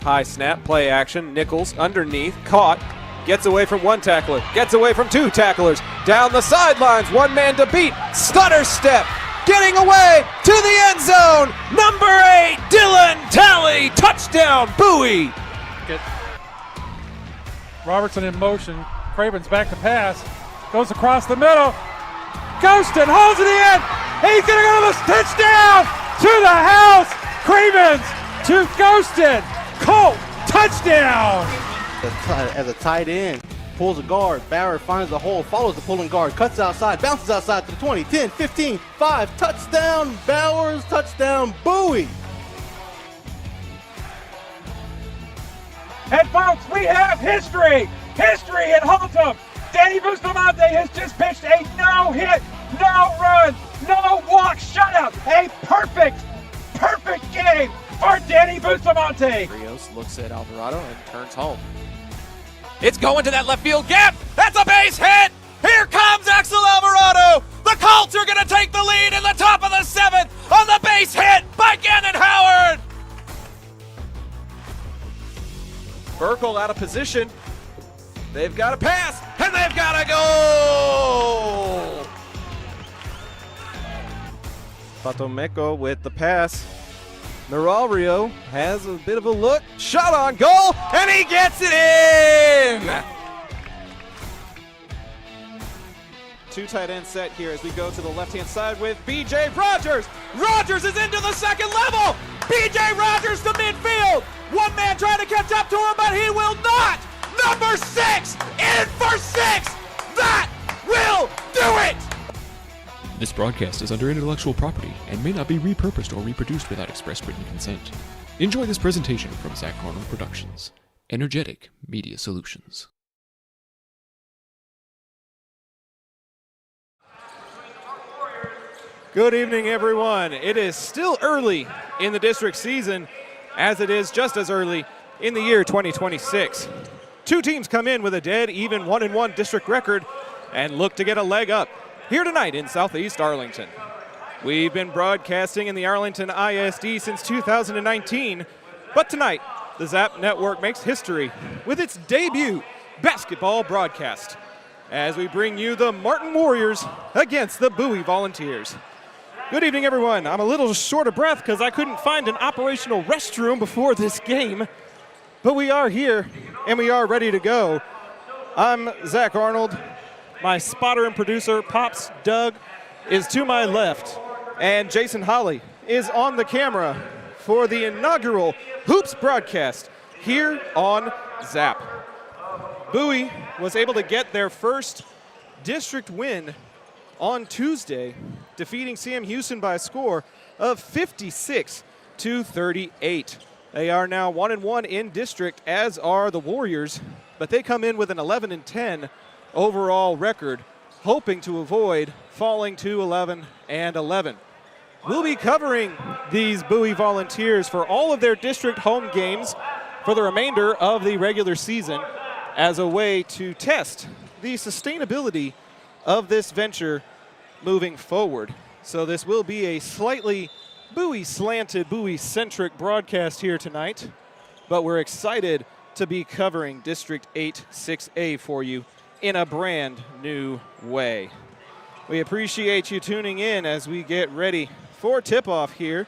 High snap, play action, Nichols underneath, caught, gets away from one tackler, gets away from two tacklers, down the sidelines, one man to beat, stutter step, getting away to the end zone, number 8, Dylan Talley, touchdown, Bowie. Robertson in motion, Craven's back to pass, goes across the middle, Ghostin holds it in, he's gonna go to the touchdown, to the house, Cravens to Ghostin, Colt, touchdown! As a tight end, pulls a guard, Barrett finds the hole, follows the pulling guard, cuts outside, bounces outside to the 20, 10, 15, 5, touchdown, Bowers, touchdown, Bowie! And folks, we have history at Haltom. Danny Bustamante has just pitched a no-hit, no-run, no-walk shutout. A perfect game for Danny Bustamante. Rios looks at Alvarado and turns home. It's going to that left field gap. That's a base hit. Here comes Axel Alvarado. The Colts are going to take the lead in the top of the 7th on the base hit by Gannon Howard. Burkle out of position. They've got to pass, and they've got to go! Patomeco with the pass. Mirario has a bit of a look. Shot on goal, and he gets it in! Two tight end set here as we go to the left-hand side with B.J. Rogers. Rogers is into the second level. B.J. Rogers to midfield. One man trying to catch up to him, but he will not. Number 6 in for 6. That will do it. This broadcast is under intellectual property and may not be repurposed or reproduced without express written consent. Enjoy this presentation from Zach Arnold Productions, Energetic Media Solutions. Good evening, everyone. It is still early in the district season, as it is just as early in the year 2026. Two teams come in with a dead even 1-1 district record and look to get a leg up here tonight in Southeast Arlington. We've been broadcasting in the Arlington ISD since 2019, but tonight the Zap Network makes history with its debut basketball broadcast as we bring you the Martin Warriors against the Bowie Volunteers. Good evening, everyone. I'm a little short of breath because I couldn't find an operational restroom before this game, but we are here and we are ready to go. I'm Zach Arnold. My spotter and producer, Pops Doug, is to my left, and Jason Holly is on the camera for the inaugural Hoops broadcast here on Zap. Bowie was able to get their first district win on Tuesday, defeating Sam Houston by a score of 56-38. They are now 1-1 in district, as are the Warriors, but they come in with an 11-10 overall record, hoping to avoid falling to 11-11. We'll be covering these Bowie Volunteers for all of their district home games for the remainder of the regular season as a way to test the sustainability of this venture moving forward. So this will be a slightly Bowie-slanted, Bowie-centric broadcast here tonight, but we're excited to be covering District 8 6A for you in a brand new way. We appreciate you tuning in as we get ready for tip-off here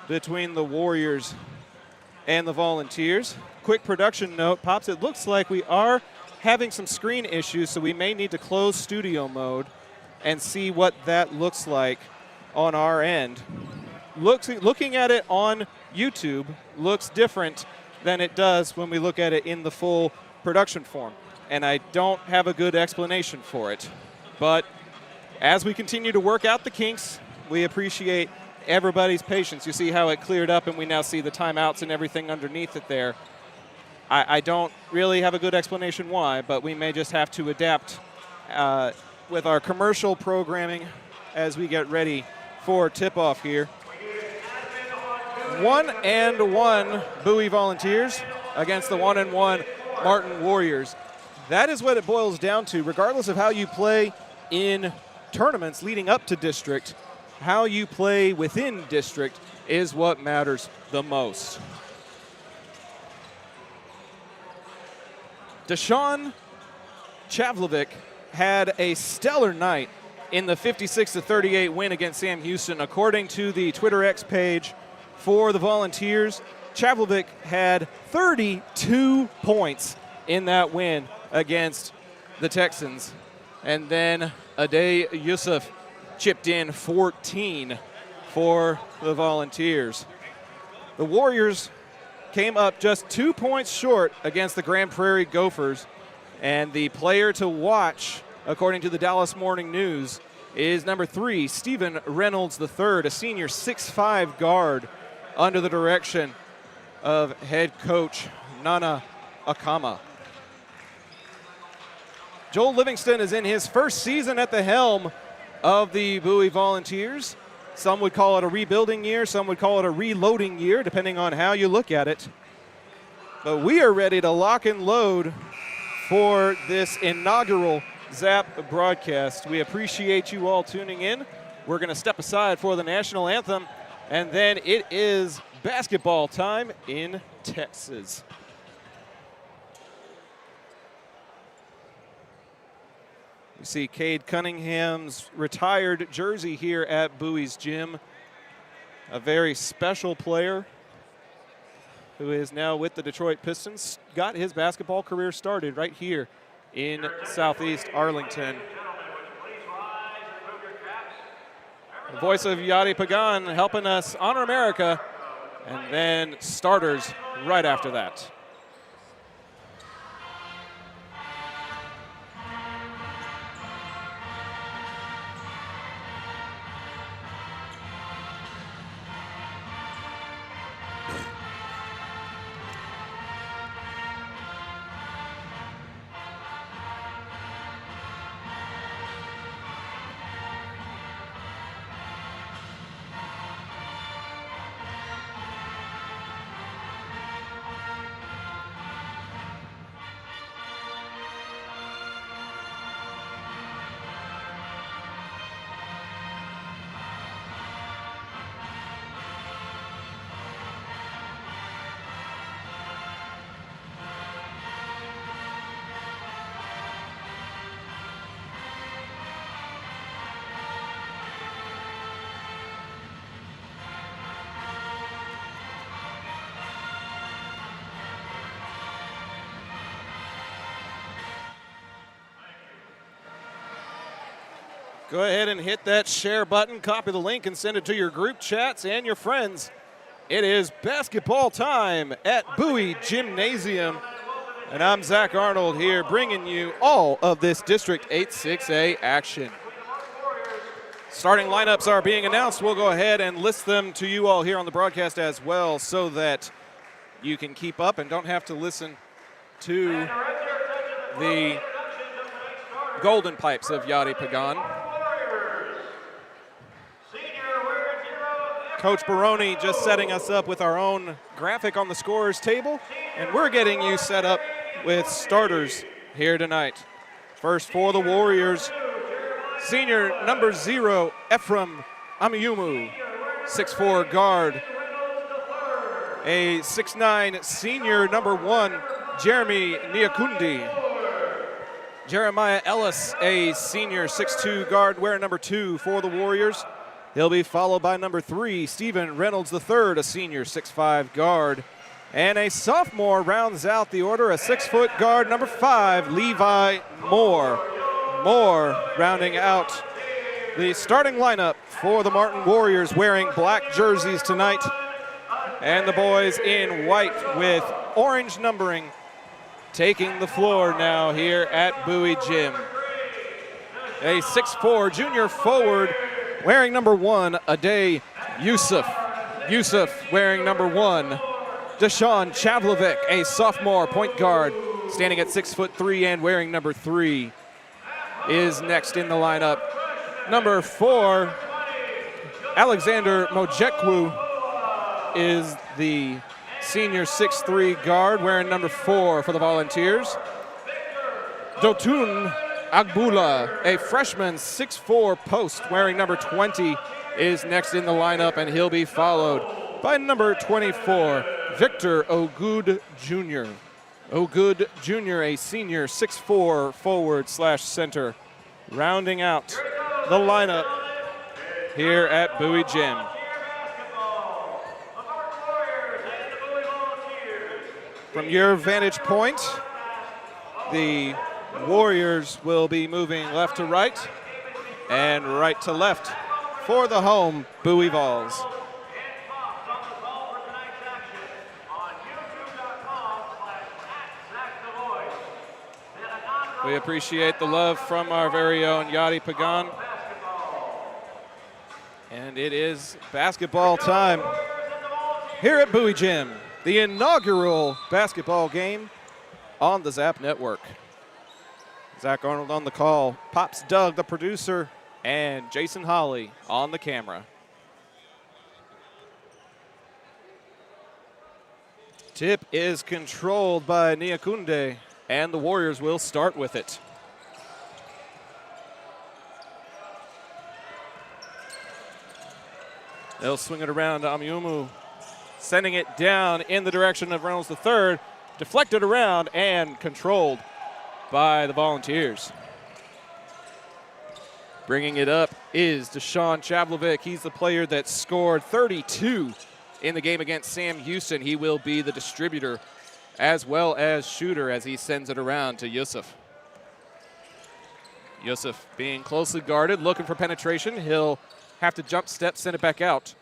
between the Warriors and the Volunteers. Quick production note, Pops, it looks like we are having some screen issues, so we may need to close studio mode and see what that looks like on our end. Looking at it on YouTube looks different than it does when we look at it in the full production form, and I don't have a good explanation for it. But as we continue to work out the kinks, we appreciate everybody's patience. You see how it cleared up and we now see the timeouts and everything underneath it there. I don't really have a good explanation why, but we may just have to adapt with our commercial programming as we get ready for tip-off here. 1-1 Bowie Volunteers against the 1-1 Martin Warriors. That is what it boils down to. Regardless of how you play in tournaments leading up to district, how you play within district is what matters the most. Deshaun Chavlovic had a stellar night in the 56-38 win against Sam Houston. According to the Twitter X page for the Volunteers, Chavlovic had 32 points in that win against the Texans. And then Ade Yusuf chipped in 14 for the Volunteers. The Warriors came up just 2 points short against the Grand Prairie Gophers. And the player to watch, according to the Dallas Morning News, is number 3, Stephen Reynolds III, a senior 6'5" guard under the direction of head coach Nana Akama. Joel Livingston is in his first season at the helm of the Bowie Volunteers. Some would call it a rebuilding year, some would call it a reloading year, depending on how you look at it. But we are ready to lock and load for this inaugural Zap broadcast. We appreciate you all tuning in. We're going to step aside for the national anthem, and then it is basketball time in Texas. You see Cade Cunningham's retired jersey here at Bowie's gym. A very special player who is now with the Detroit Pistons, got his basketball career started right here in Southeast Arlington. The voice of Yadi Pagan helping us honor America, and then starters right after that. Go ahead and hit that share button, copy the link, and send it to your group chats and your friends. It is basketball time at Bowie Gymnasium. And I'm Zach Arnold here bringing you all of this District 8-6A action. Starting lineups are being announced. We'll go ahead and list them to you all here on the broadcast as well so that you can keep up and don't have to listen to the golden pipes of Yadi Pagan. Coach Baroni just setting us up with our own graphic on the scorer's table, and we're getting you set up with starters here tonight. First for the Warriors, senior number 0, Ephraim Amiyumu, 6'4" guard. A 6'9" senior number 1, Jeremy Niakundi. Jeremiah Ellis, a senior 6'2" guard, wearing number 2 for the Warriors. He'll be followed by number 3, Stephen Reynolds III, a senior 6'5" guard. And a sophomore rounds out the order, a 6-foot guard, number 5, Levi Moore. Moore rounding out the starting lineup for the Martin Warriors, wearing black jerseys tonight. And the boys in white with orange numbering taking the floor now here at Bowie Gym. A 6'4" junior forward wearing number 1, Ade Yusuf. Yusuf wearing number 1. Deshaun Chavlovic, a sophomore point guard, standing at 6'3" and wearing number 3, is next in the lineup. Number 4, Alexander Mojekwu is the senior 6'3" guard, wearing number 4 for the Volunteers. Dotun Agbula, a freshman 6'4" post, wearing number 20, is next in the lineup, and he'll be followed by number 24, Victor Ogud Jr. O'Good Jr., a senior 6'4" forward/center, rounding out the lineup here at Bowie Gym. From your vantage point, the Warriors will be moving left to right and right to left for the home Bowie Vols. We appreciate the love from our very own Yadi Pagan. And it is basketball time here at Bowie Gym, the inaugural basketball game on the Zap Network. Zach Arnold on the call, Pops Doug, the producer, and Jason Holly on the camera. Tip is controlled by Niakunde, and the Warriors will start with it. They'll swing it around to Amyumu, sending it down in the direction of Reynolds III, deflected around and controlled by the Volunteers. Bringing it up is Deshaun Chavlovic. He's the player that scored 32 in the game against Sam Houston. He will be the distributor as well as shooter as he sends it around to Yusuf. Yusuf being closely guarded, looking for penetration. He'll have to jump step, send it back out.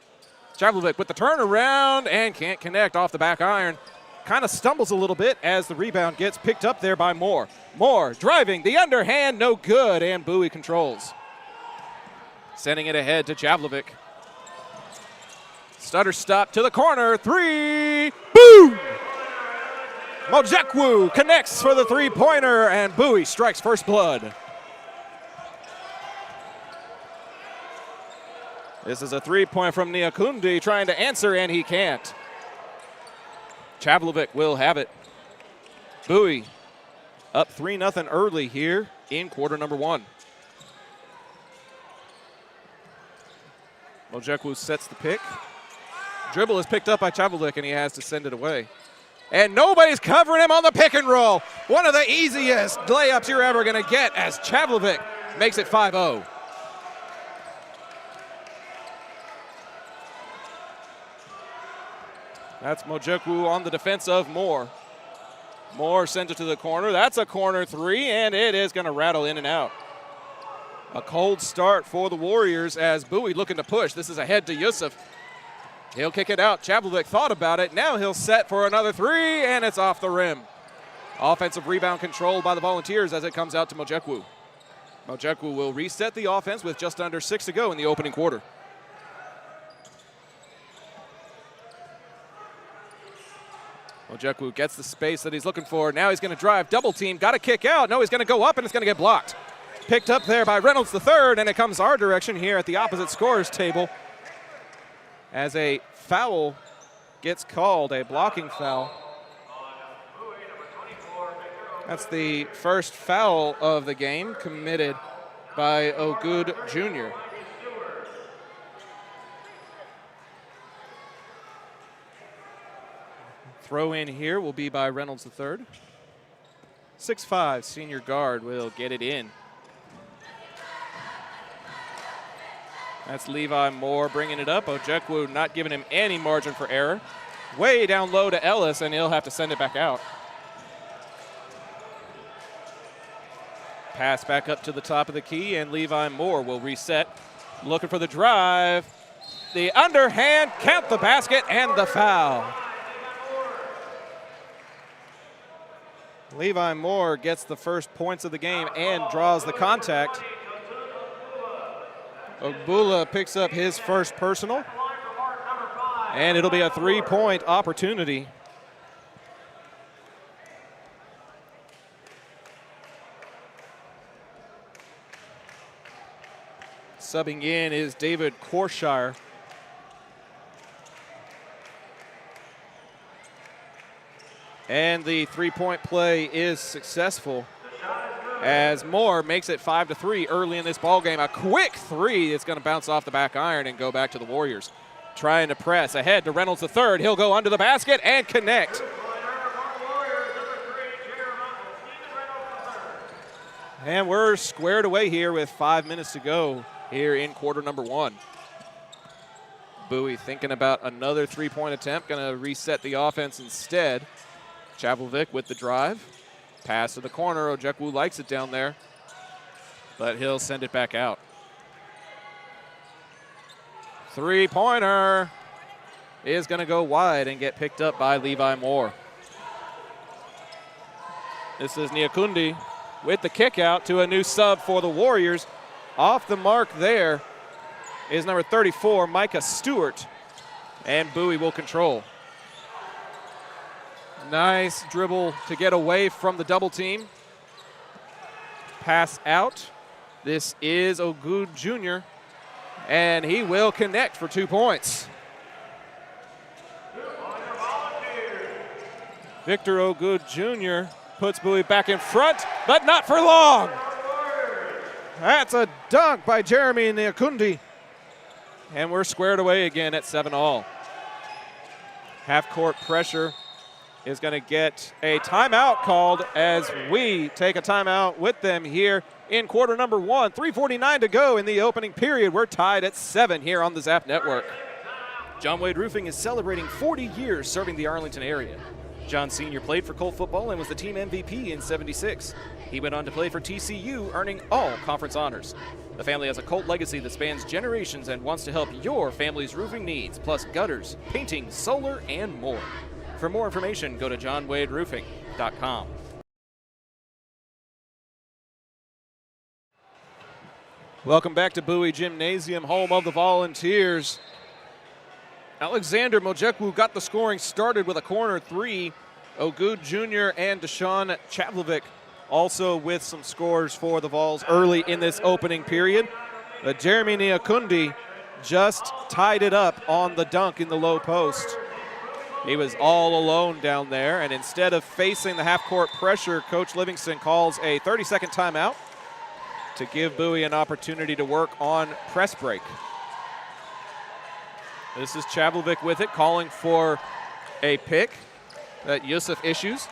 Chavlovic with the turnaround and can't connect off the back iron. Kind of stumbles a little bit as the rebound gets picked up there by Moore. Moore driving the underhand, no good, and Bowie controls. Sending it ahead to Chavlovic. Stutter stop to the corner, three, boom! Mojekwu connects for the three-pointer, and Bowie strikes first blood. This is a three-point from Niakundi trying to answer, and he can't. Chavlovic will have it. Bowie up 3-0 early here in quarter number one. Mojekwu sets the pick. Dribble is picked up by Chavlovic, and he has to send it away. And nobody's covering him on the pick and roll. One of the easiest layups you're ever going to get as Chavlovic makes it 5-0. That's Mojekwu on the defense of Moore. Moore sends it to the corner. That's a corner three, and it is going to rattle in and out. A cold start for the Warriors as Bowie looking to push. This is ahead to Yusuf. He'll kick it out. Chavlovic thought about it. Now he'll set for another three, and it's off the rim. Offensive rebound controlled by the Volunteers as it comes out to Mojekwu. Mojekwu will reset the offense with just under 6 to go in the opening quarter. Mojekwu gets the space that he's looking for. Now he's going to drive, double team, got to kick out. No, he's going to go up, and it's going to get blocked. Picked up there by Reynolds III, and it comes our direction here at the opposite scorers table as a foul gets called, a blocking foul. That's the first foul of the game committed by O'Good Jr. Throw in here will be by Reynolds III. 6'5" senior guard will get it in. That's Levi Moore bringing it up. Mojekwu not giving him any margin for error. Way down low to Ellis, and he'll have to send it back out. Pass back up to the top of the key, and Levi Moore will reset. Looking for the drive. The underhand, count the basket, and the foul. Levi Moore gets the first points of the game and draws the contact. Ogbula picks up his first personal, and it'll be a three-point opportunity. Subbing in is David Corshire. And the three-point play is successful as Moore makes it 5-3 early in this ball game. A quick three that's going to bounce off the back iron and go back to the Warriors. Trying to press ahead to Reynolds III. He'll go under the basket and connect. And we're squared away here with 5 minutes to go here in quarter number 1. Bowie thinking about another three-point attempt, going to reset the offense instead. Chavlovic with the drive. Pass to the corner. Ojekwu likes it down there, but he'll send it back out. Three-pointer is going to go wide and get picked up by Levi Moore. This is Niakundi with the kick out to a new sub for the Warriors. Off the mark there is number 34, Micah Stewart, and Bowie will control. Nice dribble to get away from the double team. Pass out. This is Ogud Jr., and he will connect for 2 points. Victor Ogud Jr. puts Bowie back in front, but not for long. That's a dunk by Jeremy Niakundi. And we're squared away again at 7-all. Half-court pressure is going to get a timeout called as we take a timeout with them here in quarter number 1. 3:49 to go in the opening period. We're tied at 7 here on the Zap Network. John Wade Roofing is celebrating 40 years serving the Arlington area. John Sr. played for Colt football and was the team MVP in '76. He went on to play for TCU, earning all conference honors. The family has a Colt legacy that spans generations and wants to help your family's roofing needs, plus gutters, painting, solar, and more. For more information, go to johnwaderoofing.com. Welcome back to Bowie Gymnasium, home of the Volunteers. Alexander Mojekwu got the scoring started with a corner three. Ogud Jr. and Deshaun Chavlovic also with some scores for the Vols early in this opening period. But Jeremy Niakundi just tied it up on the dunk in the low post. He was all alone down there, and instead of facing the half-court pressure, Coach Livingston calls a 30-second timeout to give Bowie an opportunity to work on press break. This is Chavlovic with it, calling for a pick that Yusuf issues.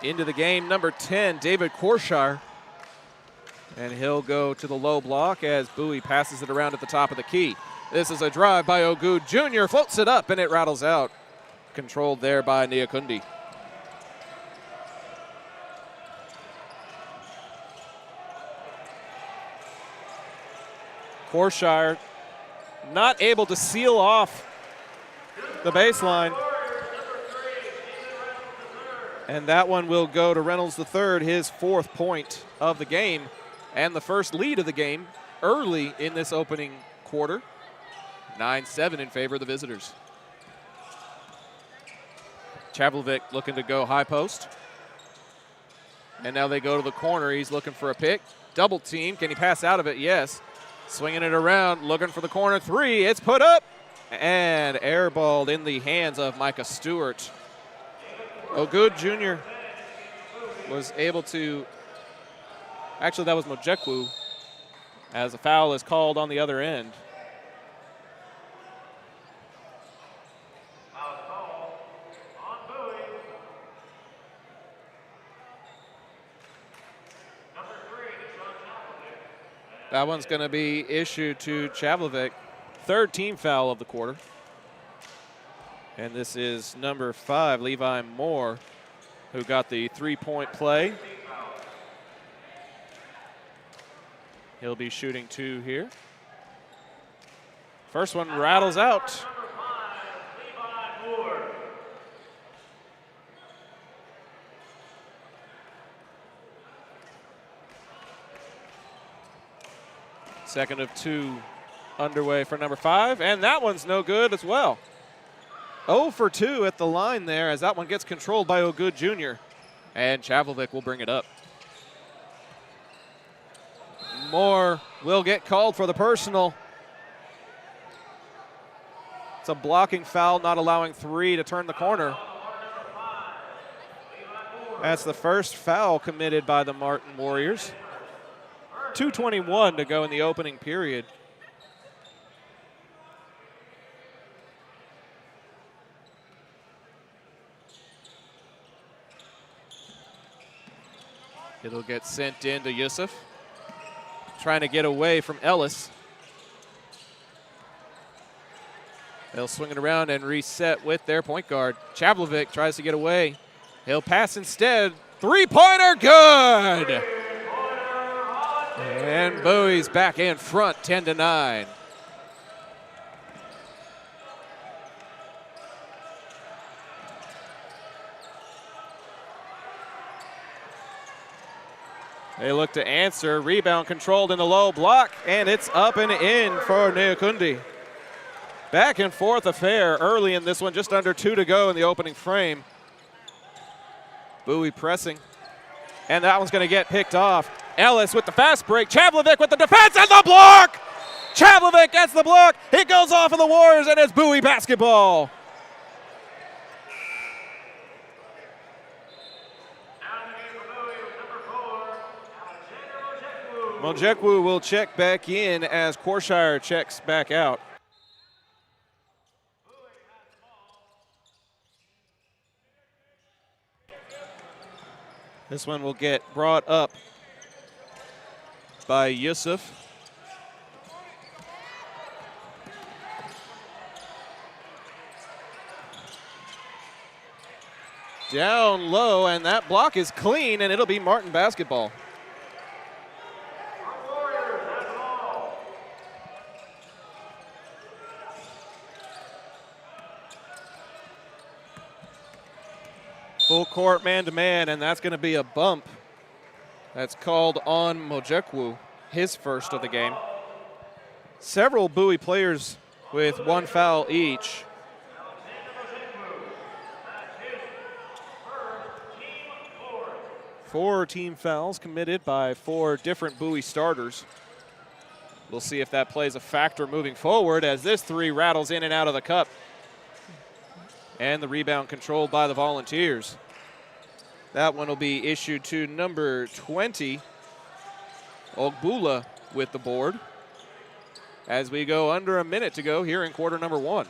Into the game, number 10, David Korshire. And he'll go to the low block as Bowie passes it around at the top of the key. This is a drive by Ogud Jr., floats it up, and it rattles out. Controlled there by Niakundi. Korshire not able to seal off the baseline. And that one will go to Reynolds III, his 4th point of the game, and the first lead of the game early in this opening quarter. 9-7 in favor of the visitors. Chavlovic looking to go high post. And now they go to the corner. He's looking for a pick. Double team. Can he pass out of it? Yes. Swinging it around, looking for the corner three. It's put up and airballed in the hands of Micah Stewart. Ogud Jr. was able to, actually that was Mojekwu, as a foul is called on the other end. That one's going to be issued to Chavlovic. 3rd team foul of the quarter. And this is number 5, Levi Moore, who got the 3-point play. He'll be shooting 2 here. First one rattles out. Second of 2 underway for number 5, and that one's no good as well. 0 for 2 at the line there as that one gets controlled by Ogud Jr. And Chavlovic will bring it up. Moore will get called for the personal. It's a blocking foul, not allowing 3 to turn the corner. That's the first foul committed by the Martin Warriors. 2:21 to go in the opening period. It'll get sent in to Yusuf. Trying to get away from Ellis. They'll swing it around and reset with their point guard. Chavlovic tries to get away. He'll pass instead. Three-pointer, good! And Bowie's back in front, 10-9. They look to answer. Rebound controlled in the low block, and it's up and in for Neokundi. Back and forth affair early in this one, just under 2 to go in the opening frame. Bowie pressing, and that one's going to get picked off. Ellis with the fast break. Chavlovic with the defense and the block! Chavlovic gets the block. He goes off of the Warriors, and it's Bowie basketball. Mojekwu will check back in as Corshire checks back out. This one will get brought up by Yusuf. Down low, and that block is clean, and it'll be Martin basketball. Full court man-to-man, and that's going to be a bump. That's called on Mojekwu, his first of the game. Several Bowie players with 1 foul each. Four team fouls committed by 4 different Bowie starters. We'll see if that plays a factor moving forward as this 3 rattles in and out of the cup. And the rebound controlled by the Volunteers. That one will be issued to number 20, Ogbula, with the board. As we go under a minute to go here in quarter number 1.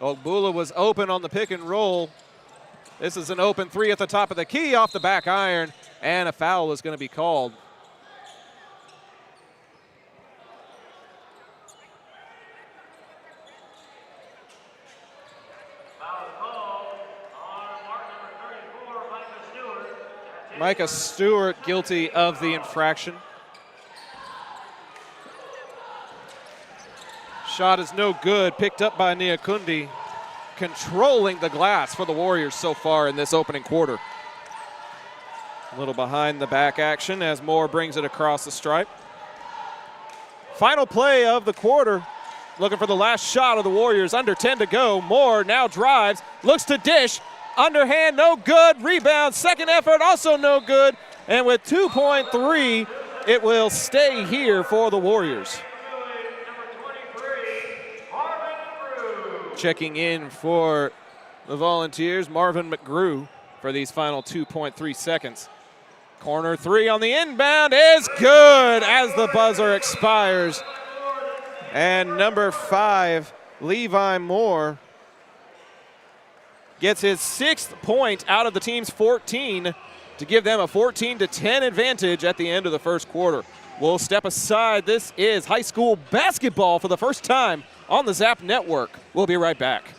Ogbula was open on the pick and roll. This is an open 3 at the top of the key off the back iron, and a foul is going to be called. Micah Stewart guilty of the infraction. Shot is no good, picked up by Neokundi, controlling the glass for the Warriors so far in this opening quarter. A little behind the back action as Moore brings it across the stripe. Final play of the quarter. Looking for the last shot of the Warriors, under 10 to go. Moore now drives, looks to dish. Underhand, no good. Rebound, second effort, also no good. And with 2.3, it will stay here for the Warriors. Checking in for the Volunteers, Marvin McGrew for these final 2.3 seconds. Corner 3 on the inbound is good as the buzzer expires. And number 5, Levi Moore, gets his 6th point out of the team's 14 to give them a 14-10 advantage at the end of the first quarter. We'll step aside. This is high school basketball for the first time on the Zap Network. We'll be right back.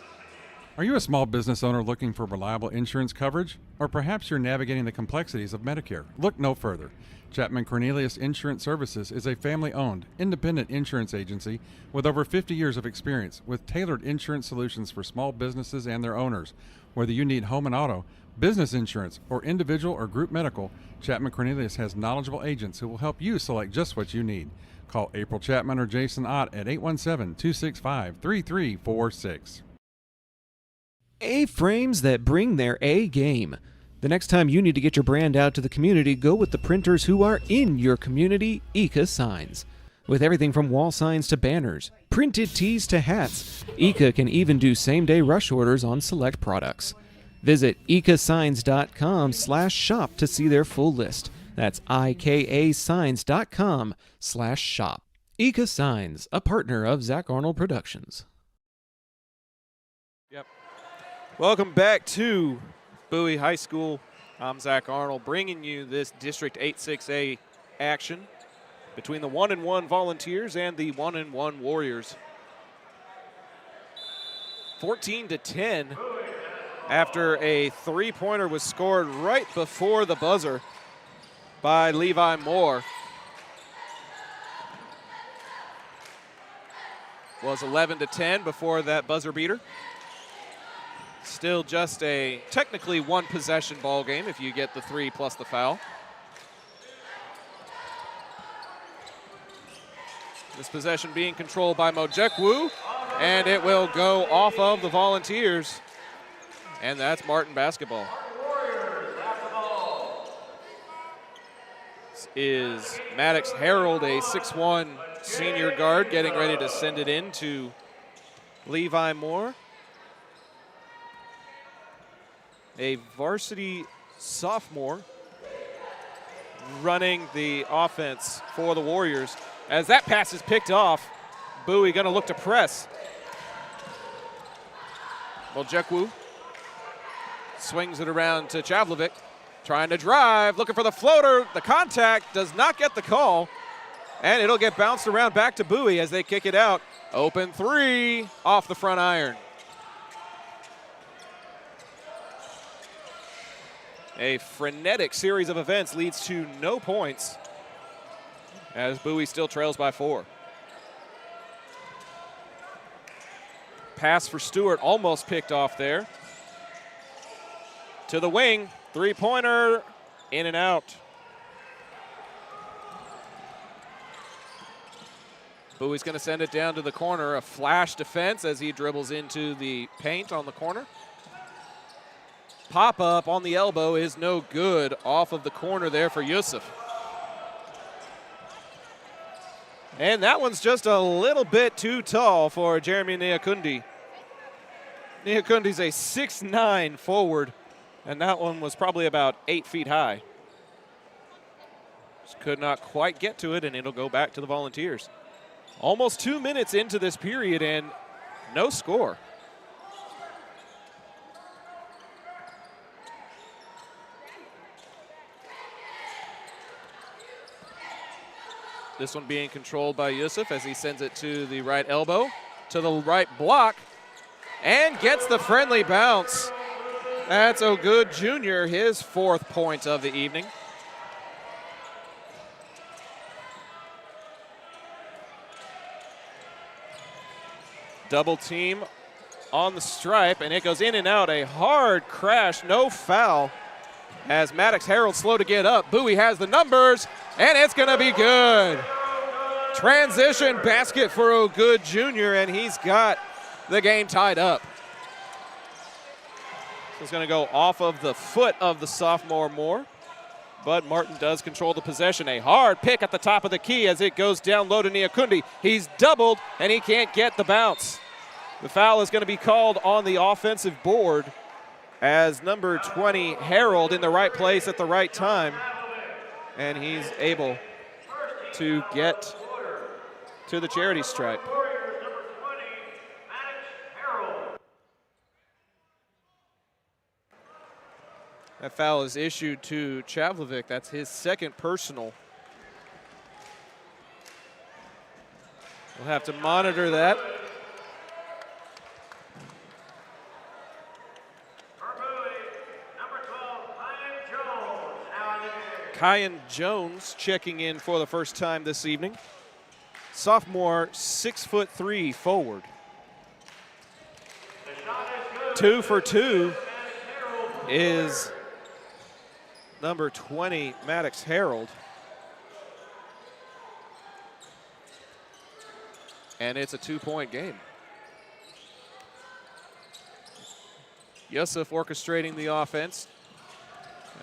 Are you a small business owner looking for reliable insurance coverage? Or perhaps you're navigating the complexities of Medicare? Look no further. Chapman Cornelius Insurance Services is a family-owned, independent insurance agency with over 50 years of experience with tailored insurance solutions for small businesses and their owners. Whether you need home and auto, business insurance, or individual or group medical, Chapman Cornelius has knowledgeable agents who will help you select just what you need. Call April Chapman or Jason Ott at 817-265-3346. A-frames that bring their A game. The next time you need to get your brand out to the community, go with the printers who are in your community, Eka Signs. With everything from wall signs to banners, printed tees to hats, Eka can even do same-day rush orders on select products. Visit ekasigns.com/shop to see their full list. That's ikasigns.com/shop. Eka Signs, a partner of Zach Arnold Productions. Yep. Welcome back to Bowie High School. I'm Zach Arnold, bringing you this District 8-6A action between the 1-1 Volunteers and the 1-1 Warriors. 14-10 after a three-pointer was scored right before the buzzer by Levi Moore. Was 11-10 before that buzzer beater. Still just a technically one possession ball game if you get the three plus the foul. This possession being controlled by Mojekwu, and it will go off of the Volunteers. And that's Martin basketball. This is Maddox Harold, a 6'1" senior guard, getting ready to send it in to Levi Moore. A varsity sophomore running the offense for the Warriors. As that pass is picked off, Bowie going to look to press. Mojekwu swings it around to Chavlovic, trying to drive, looking for the floater. The contact does not get the call, and it'll get bounced around back to Bowie as they kick it out. Open three off the front iron. A frenetic series of events leads to no points as Bowie still trails by 4. Pass for Stewart almost picked off there. To the wing, three-pointer, in and out. Bowie's going to send it down to the corner. A flash defense as he dribbles into the paint on the corner. Pop-up on the elbow is no good off of the corner there for Yusuf. And that one's just a little bit too tall for Jeremy Niakundi. Niakundi's a 6'9" forward, and that one was probably about 8 feet high. Just could not quite get to it, and it'll go back to the Volunteers. Almost 2 minutes into this period and no score. This one being controlled by Yusuf as he sends it to the right elbow, to the right block, and gets the friendly bounce. That's O'Good Jr., his 4th point of the evening. Double team on the stripe, and it goes in and out. A hard crash, no foul, as Maddox Harold slow to get up. Bowie has the numbers, and it's going to be good. Transition basket for O'Good Jr., and he's got the game tied up. So it's going to go off of the foot of the sophomore Moore, but Martin does control the possession. A hard pick at the top of the key as it goes down low to Niakundi. He's doubled, and he can't get the bounce. The foul is going to be called on the offensive board as number 20, Harold, in the right place at the right time. And he's able to get to the charity stripe. That foul is issued to Chavlovic. That's his 2nd personal. We'll have to monitor that. Kyan Jones checking in for the first time this evening. Sophomore, 6'3" forward. 2 for 2 is number 20, Maddox Harold. And it's a 2-point game. Yusuf orchestrating the offense.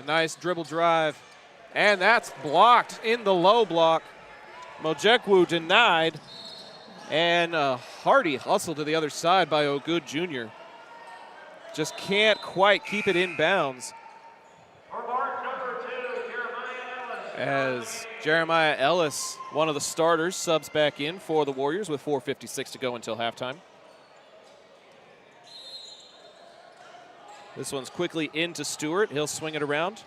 A nice dribble drive. And that's blocked in the low block. Mojekwu denied. And a hearty hustle to the other side by O'Good Jr. Just can't quite keep it in bounds. As Jeremiah Ellis, one of the starters, subs back in for the Warriors with 4:56 to go until halftime. This one's quickly into Stewart. He'll swing it around.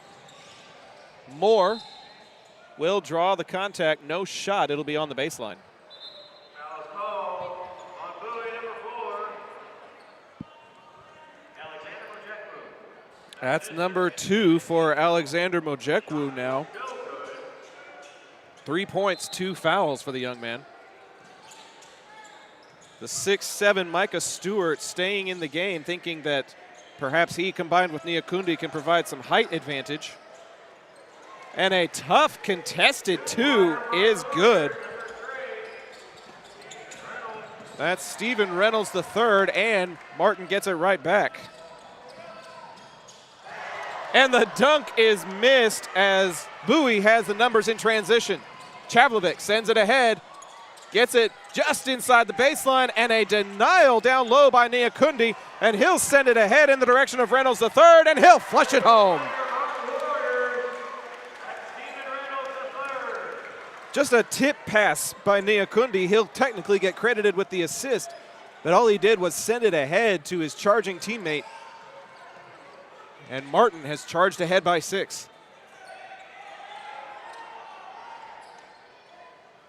Moore will draw the contact. No shot. It'll be on the baseline. Foul call on Bowie number 4. Alexander Mojekwu. That's number 2 for Alexander Mojekwu now. 3 points, 2 fouls for the young man. The 6'7" Micah Stewart staying in the game, thinking that perhaps he, combined with Niakundi, can provide some height advantage. And a tough contested 2 is good. That's Stephen Reynolds III, and Martin gets it right back. And the dunk is missed as Bowie has the numbers in transition. Chavlovic sends it ahead, gets it just inside the baseline, and a denial down low by Niakundi, and he'll send it ahead in the direction of Reynolds III, and he'll flush it home. Just a tip pass by Niakundi. He'll technically get credited with the assist, but all he did was send it ahead to his charging teammate. And Martin has charged ahead by 6.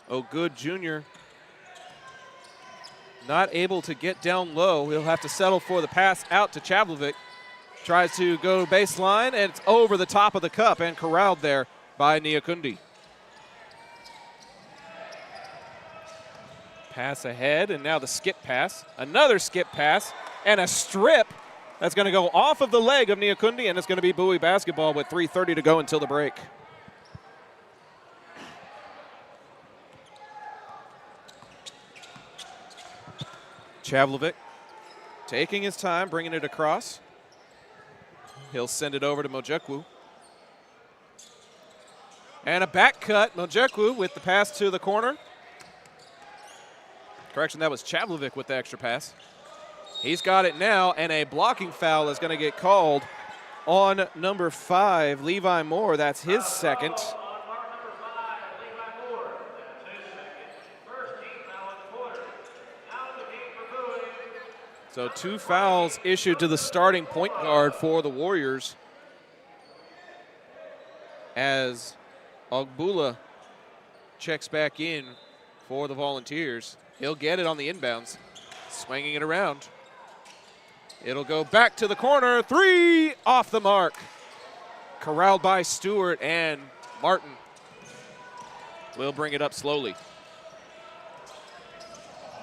Oh, good junior. Not able to get down low. He'll have to settle for the pass out to Chavlovic. Tries to go baseline, and it's over the top of the cup and corralled there by Niakundi. Pass ahead, and now the skip pass. Another skip pass, and a strip that's going to go off of the leg of Niakundi, and it's going to be Bowie basketball with 3:30 to go until the break. Chavlovic taking his time, bringing it across. He'll send it over to Mojekwu. And a back cut, Mojekwu with the pass to the corner. Correction, that was Chavlovic with the extra pass. He's got it now, and a blocking foul is going to get called on number 5, Levi Moore. That's his second. So 2 fouls issued to the starting point guard for the Warriors as Ogbula checks back in for the Volunteers. He'll get it on the inbounds, swinging it around. It'll go back to the corner. 3 off the mark. Corralled by Stewart, and Martin will bring it up slowly.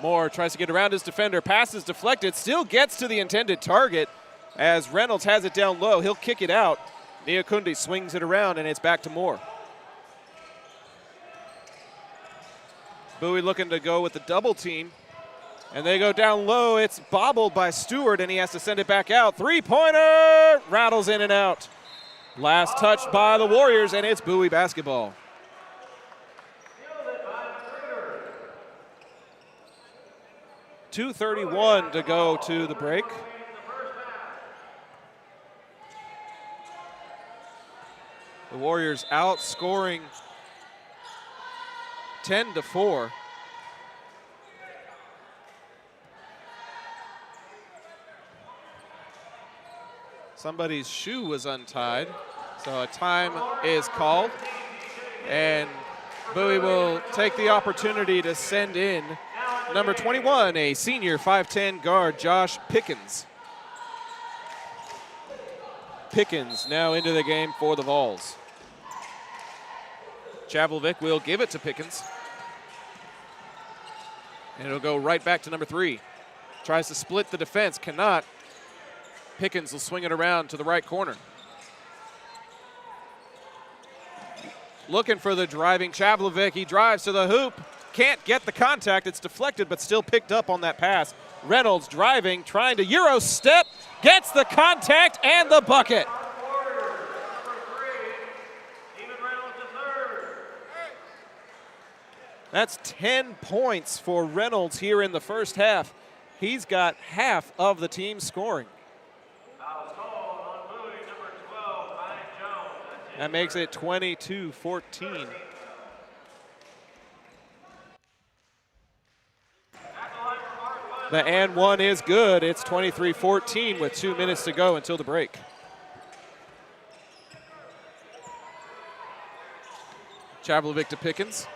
Moore tries to get around his defender. Pass is deflected. Still gets to the intended target as Reynolds has it down low. He'll kick it out. Niakundi swings it around, and it's back to Moore. Bowie looking to go with the double team. And they go down low. It's bobbled by Stewart, and he has to send it back out. 3-pointer! Rattles in and out. Last touch by the Warriors, and it's Bowie basketball. 2:31 to go to the break. The Warriors outscoring 10-4. Somebody's shoe was untied, so a time is called. And Bowie will take the opportunity to send in number 21, a senior 5'10" guard, Josh Pickens. Pickens now into the game for the Vols. Chavlovic will give it to Pickens. And it'll go right back to number 3. Tries to split the defense, cannot. Pickens will swing it around to the right corner. Looking for the driving Chavlovic. He drives to the hoop. Can't get the contact. It's deflected, but still picked up on that pass. Reynolds driving, trying to Euro step. Gets the contact and the bucket. That's 10 points for Reynolds here in the first half. He's got half of the team scoring. That makes it 22-14. The and one is good. It's 23-14 with 2 minutes to go until the break. Chavlovic to Pickens.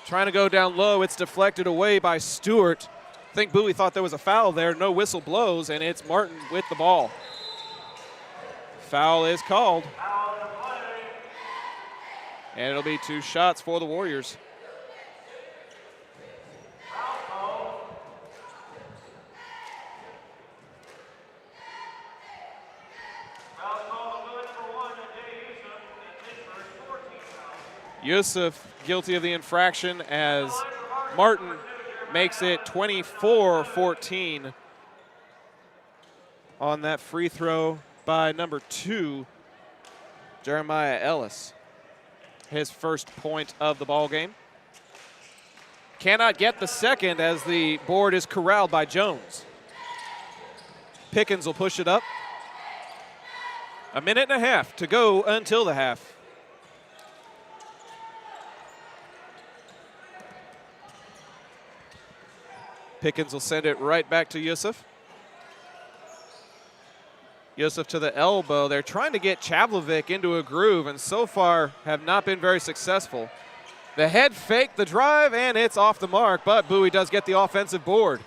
Trying to go down low. It's deflected away by Stewart. I think Bowie thought there was a foul there. No whistle blows, and it's Martin with the ball. Foul is called. And it'll be 2 shots for the Warriors. Yusuf guilty of the infraction as Martin makes it 24-14 on that free throw by number 2, Jeremiah Ellis. His first point of the ball game. Cannot get the second as the board is corralled by Jones. Pickens will push it up. 1.5 minutes to go until the half. Pickens will send it right back to Yusuf. Yusuf to the elbow. They're trying to get Chavlovic into a groove and so far have not been very successful. The head fake, the drive, and it's off the mark, but Bowie does get the offensive board.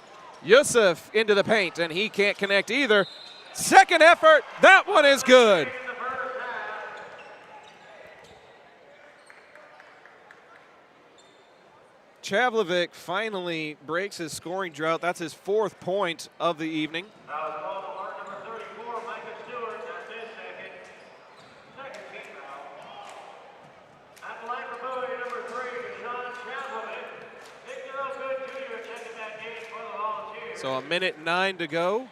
Yusuf into the paint, and he can't connect either. Second effort, that one is good. Chavlovic finally breaks his scoring drought. That's his 4th point of the evening. So 1.9 minutes to go.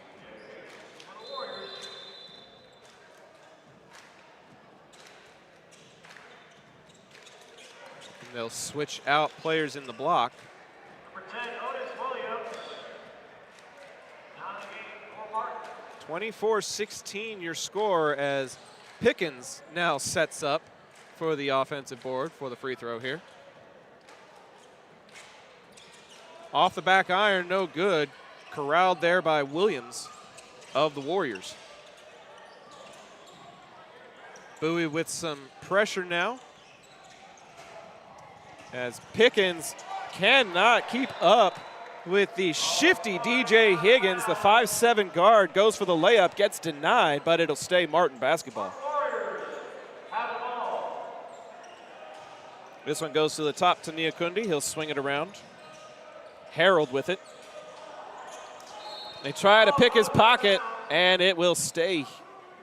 They'll switch out players in the block. 24-16 your score as Pickens now sets up for the offensive board for the free throw here. Off the back iron, no good. Corralled there by Williams of the Warriors. Bowie with some pressure now, as Pickens cannot keep up with the shifty DJ Higgins. The 5'7" guard goes for the layup, gets denied, but it'll stay Martin basketball. This one goes to the top to Niakundi. He'll swing it around. Harold with it. They try to pick his pocket, and it will stay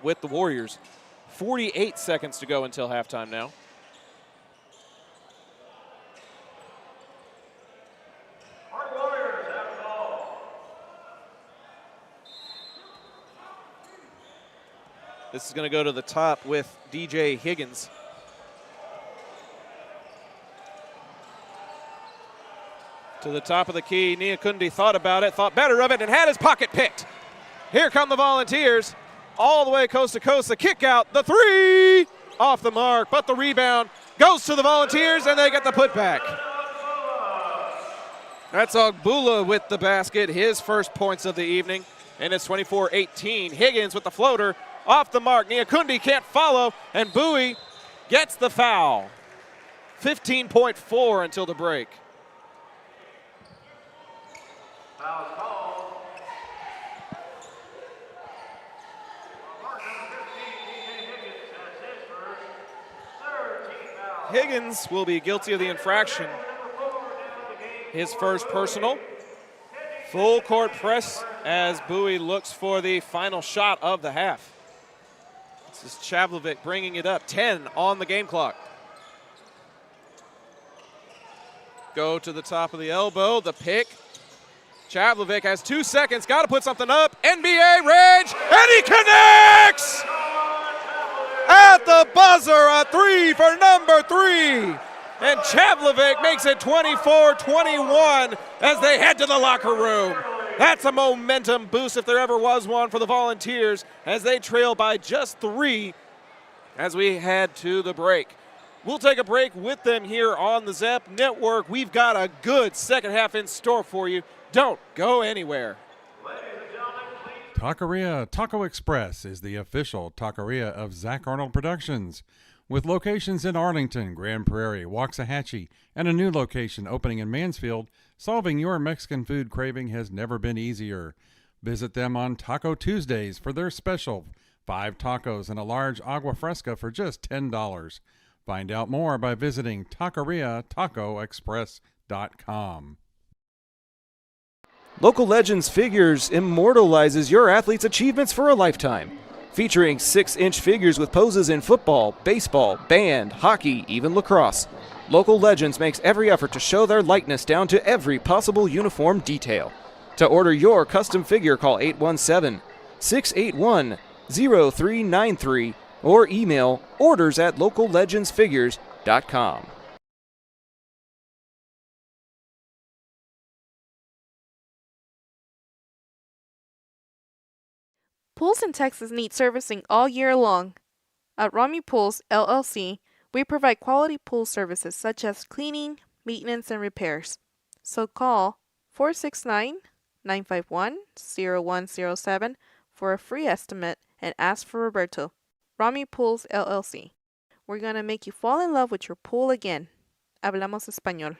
with the Warriors. 48 seconds to go until halftime now. This is going to go to the top with DJ Higgins. To the top of the key, Niakundi thought about it, thought better of it, and had his pocket picked. Here come the Volunteers, all the way coast to coast. The kick out, the three, off the mark, but the rebound goes to the Volunteers, and they get the putback. That's Ogbula with the basket, his first points of the evening, and it's 24-18. Higgins with the floater, off the mark. Niakundi can't follow, and Bowie gets the foul. 15.4 until the break. Foul called. Higgins will be guilty of the infraction. His first personal. Full court press as Bowie looks for the final shot of the half. This is Chavlovic bringing it up. 10 on the game clock. Go to the top of the elbow, the pick. Chavlovic has 2 seconds, got to put something up. NBA range, and he connects! At the buzzer, a three for number 3. And Chavlovic makes it 24-21 as they head to the locker room. That's a momentum boost if there ever was one for the Volunteers as they trail by just 3 as we head to the break. We'll take a break with them here on the Zap Network. We've got a good second half in store for you. Don't go anywhere. Taqueria Taco Express is the official taqueria of Zach Arnold Productions, with locations in Arlington, Grand Prairie, Waxahachie, and a new location opening in Mansfield. Solving your Mexican food craving has never been easier. Visit them on Taco Tuesdays for their special 5 tacos and a large agua fresca for just $10. Find out more by visiting taqueriatacoexpress.com. Local Legends Figures immortalizes your athlete's achievements for a lifetime. Featuring 6-inch figures with poses in football, baseball, band, hockey, even lacrosse. Local Legends makes every effort to show their likeness down to every possible uniform detail. To order your custom figure, call 817-681-0393 or email orders@locallegendsfigures.com. Pools in Texas need servicing all year long. At Rami Pools, LLC, we provide quality pool services such as cleaning, maintenance, and repairs. So call 469-951-0107 for a free estimate and ask for Roberto. Rami Pools, LLC. We're going to make you fall in love with your pool again. Hablamos español.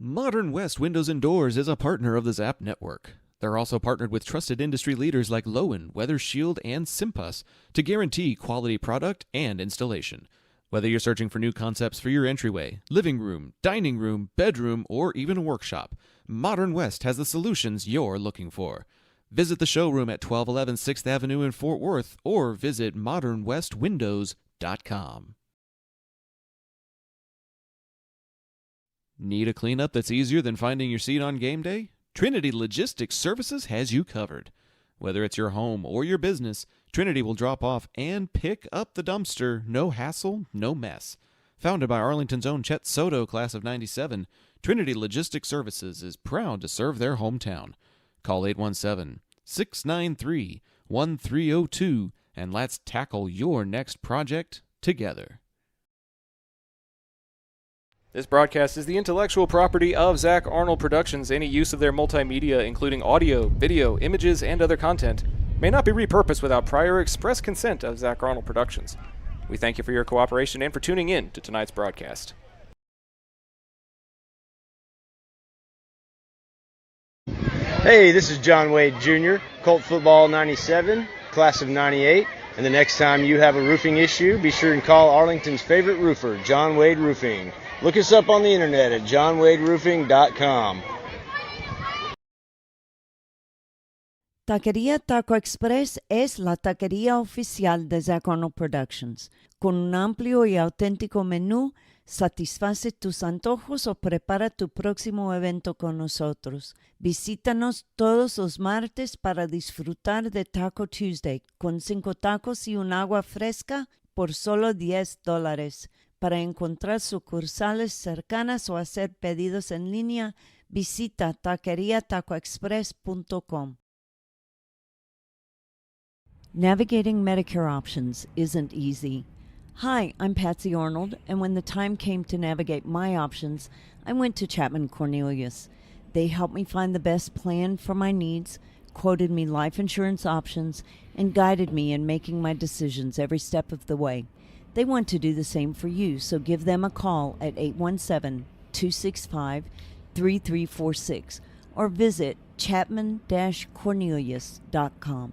Modern West Windows and Doors is a partner of the Zap Network. They're also partnered with trusted industry leaders like Lowen, Weather Shield, and Simpas to guarantee quality product and installation. Whether you're searching for new concepts for your entryway, living room, dining room, bedroom, or even a workshop, Modern West has the solutions you're looking for. Visit the showroom at 1211 6th Avenue in Fort Worth or visit modernwestwindows.com. Need a cleanup that's easier than finding your seat on game day? Trinity Logistics Services has you covered. Whether it's your home or your business, Trinity will drop off and pick up the dumpster. No hassle, no mess. Founded by Arlington's own Chet Soto, class of '97, Trinity Logistics Services is proud to serve their hometown. Call 817-693-1302 and let's tackle your next project together. This broadcast is the intellectual property of Zach Arnold Productions. Any use of their multimedia, including audio, video, images, and other content, may not be repurposed without prior express consent of Zach Arnold Productions. We thank you for your cooperation and for tuning in to tonight's broadcast. Hey, this is John Wade Jr., Colt Football 97, class of 98. And the next time you have a roofing issue, be sure and call Arlington's favorite roofer, John Wade Roofing. Look us up on the internet at johnwaderoofing.com. Taquería Taco Express es la taquería oficial de Zach Arnold Productions. Con un amplio y auténtico menú, satisface tus antojos o prepara tu próximo evento con nosotros. Visítanos todos los martes para disfrutar de Taco Tuesday con 5 tacos y un agua fresca por solo $10. Para encontrar sucursales cercanas o hacer pedidos en línea, visita taqueriatacoexpress.com. Navigating Medicare options isn't easy. Hi, I'm Patsy Arnold, and when the time came to navigate my options, I went to Chapman Cornelius. They helped me find the best plan for my needs, quoted me life insurance options, and guided me in making my decisions every step of the way. They want to do the same for you, so give them a call at 817-265-3346 or visit chapman-cornelius.com.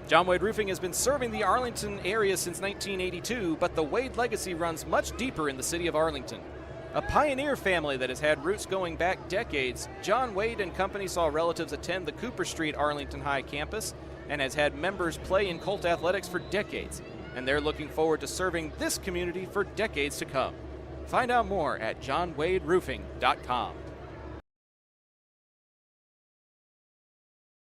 John Wade Roofing has been serving the Arlington area since 1982, but the Wade legacy runs much deeper in the city of Arlington. A pioneer family that has had roots going back decades, John Wade and Company saw relatives attend the Cooper Street Arlington High campus and has had members play in Colt athletics for decades, and they're looking forward to serving this community for decades to come. Find out more at johnwaderoofing.com.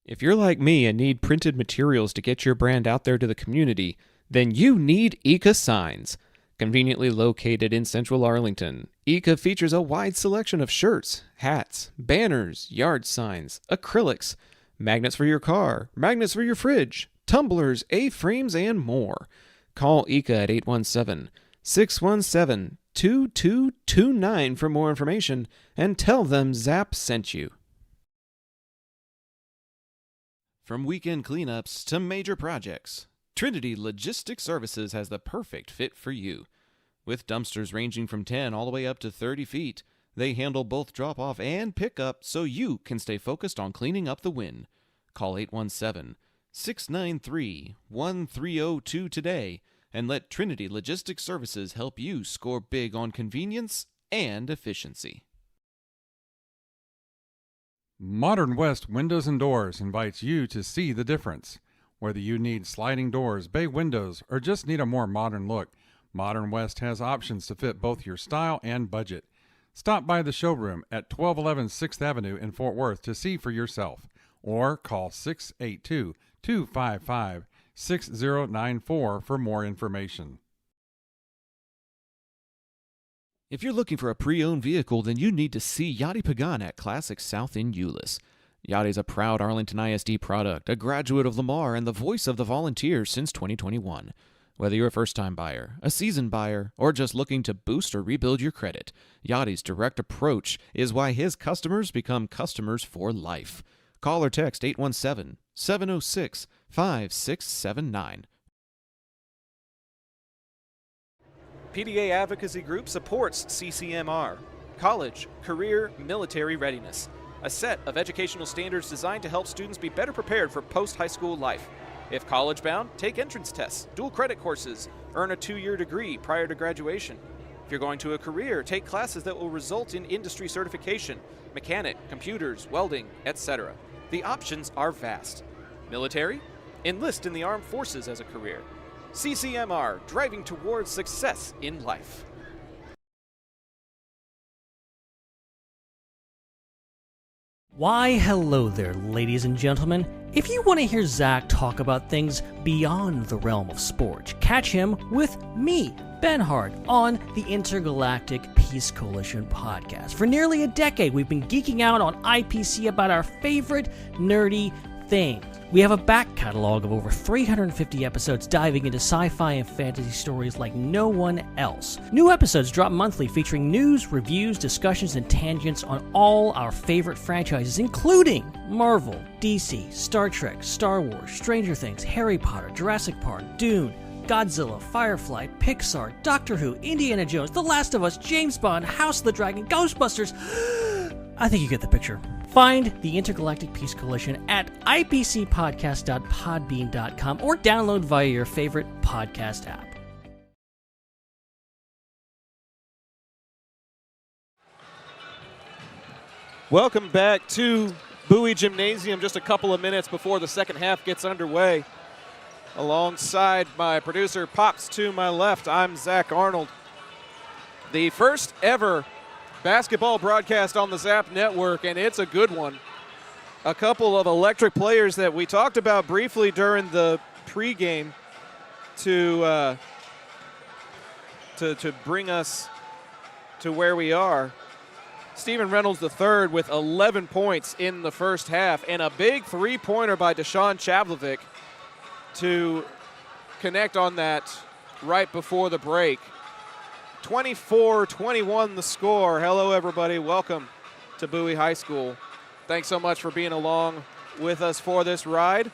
If you're like me and need printed materials to get your brand out there to the community, then you need Eka Signs. Conveniently located in central Arlington, Eka features a wide selection of shirts, hats, banners, yard signs, acrylics, magnets for your car, magnets for your fridge, tumblers, A-frames, and more. Call ICA at 817-617-2229 for more information and tell them Zap sent you. From weekend cleanups to major projects, Trinity Logistics Services has the perfect fit for you. With dumpsters ranging from 10 all the way up to 30 feet, they handle both drop-off and pick-up so you can stay focused on cleaning up the win. Call 817-693-1302 today and let Trinity Logistics Services help you score big on convenience and efficiency. Modern West Windows and Doors invites you to see the difference. Whether you need sliding doors, bay windows, or just need a more modern look, Modern West has options to fit both your style and budget. Stop by the showroom at 1211 6th Avenue in Fort Worth to see for yourself, or call 682-255-6094 for more information. If you're looking for a pre-owned vehicle, then you need to see Yachty Pagan at Classic South in Euless. Yachty's a proud Arlington ISD product, a graduate of Lamar, and the voice of the volunteers since 2021. Whether you're a first-time buyer, a seasoned buyer, or just looking to boost or rebuild your credit, Yachty's direct approach is why his customers become customers for life. Call or text 817-706-5679. PDA Advocacy Group supports CCMR, College, Career, Military Readiness, a set of educational standards designed to help students be better prepared for post-high school life. If college-bound, take entrance tests, dual credit courses, earn a 2-year degree prior to graduation. If you're going to a career, take classes that will result in industry certification, mechanic, computers, welding, etc. The options are vast. Military? Enlist in the armed forces as a career. CCMR, driving towards success in life. Why, hello there, ladies and gentlemen. If you want to hear Zach talk about things beyond the realm of sport, catch him with me, Ben Hart, on the Intergalactic Peace Coalition podcast. For nearly a decade, we've been geeking out on IPC about our favorite nerdy things. We have a back catalog of over 350 episodes diving into sci-fi and fantasy stories like no one else. New episodes drop monthly featuring news, reviews, discussions, and tangents on all our favorite franchises, including Marvel, DC, Star Trek, Star Wars, Stranger Things, Harry Potter, Jurassic Park, Dune, Godzilla, Firefly, Pixar, Doctor Who, Indiana Jones, The Last of Us, James Bond, House of the Dragon, Ghostbusters. I think you get the picture. Find the Intergalactic Peace Coalition at ipcpodcast.podbean.com or download via your favorite podcast app. Welcome back to Bowie Gymnasium just a couple of minutes before the second half gets underway. Alongside my producer, Pops to my left, I'm Zach Arnold. The first ever basketball broadcast on the Zap Network, and it's a good one. A couple of electric players that we talked about briefly during the pregame to bring us to where we are. Stephen Reynolds III with 11 points in the first half, and a big three-pointer by Deshaun Chavlovic to connect on that right before the break. 24-21 the score. Hello, everybody. Welcome to Bowie High School. Thanks so much for being along with us for this ride.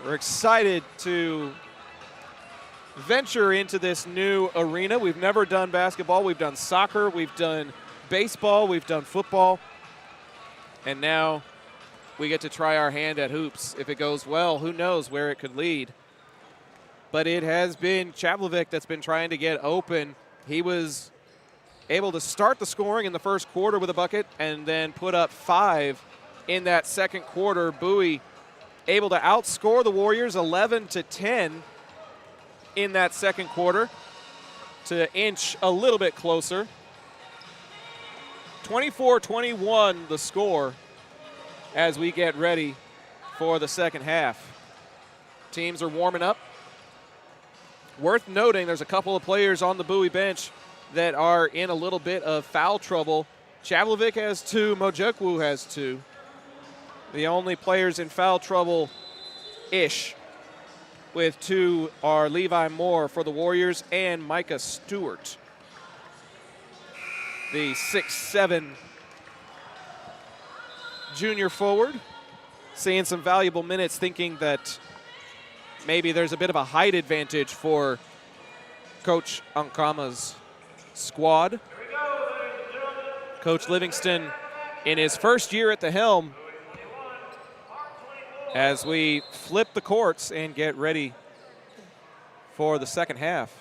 We're excited to venture into this new arena. We've never done basketball. We've done soccer. We've done baseball. We've done football. And now we get to try our hand at hoops. If it goes well, who knows where it could lead. But it has been Chavlovic that's been trying to get open. He was able to start the scoring in the first quarter with a bucket and then put up 5 in that second quarter. Bowie able to outscore the Warriors 11-10 in that second quarter to inch a little bit closer. 24-21 the score as we get ready for the second half. Teams are warming up. Worth noting, there's a couple of players on the Bowie bench that are in a little bit of foul trouble. Chavlovic has 2, Mojekwu has 2. The only players in foul trouble-ish with 2 are Levi Moore for the Warriors and Micah Stewart, the 6'7" junior forward, seeing some valuable minutes, thinking that maybe there's a bit of a height advantage for Coach Ankama's squad. Coach Livingston in his first year at the helm, as we flip the courts and get ready for the second half.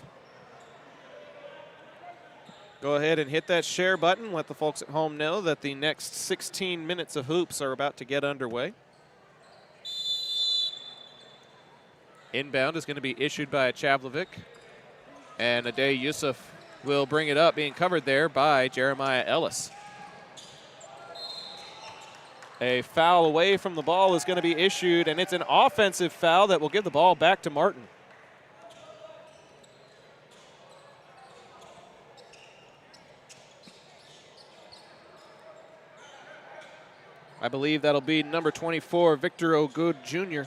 Go ahead and hit that share button. Let the folks at home know that the next 16 minutes of hoops are about to get underway. Inbound is going to be issued by Chavlovic, and Ade Yusuf will bring it up, being covered there by Jeremiah Ellis. A foul away from the ball is going to be issued, and it's an offensive foul that will give the ball back to Martin. I believe that'll be number 24, Victor O'Good Jr.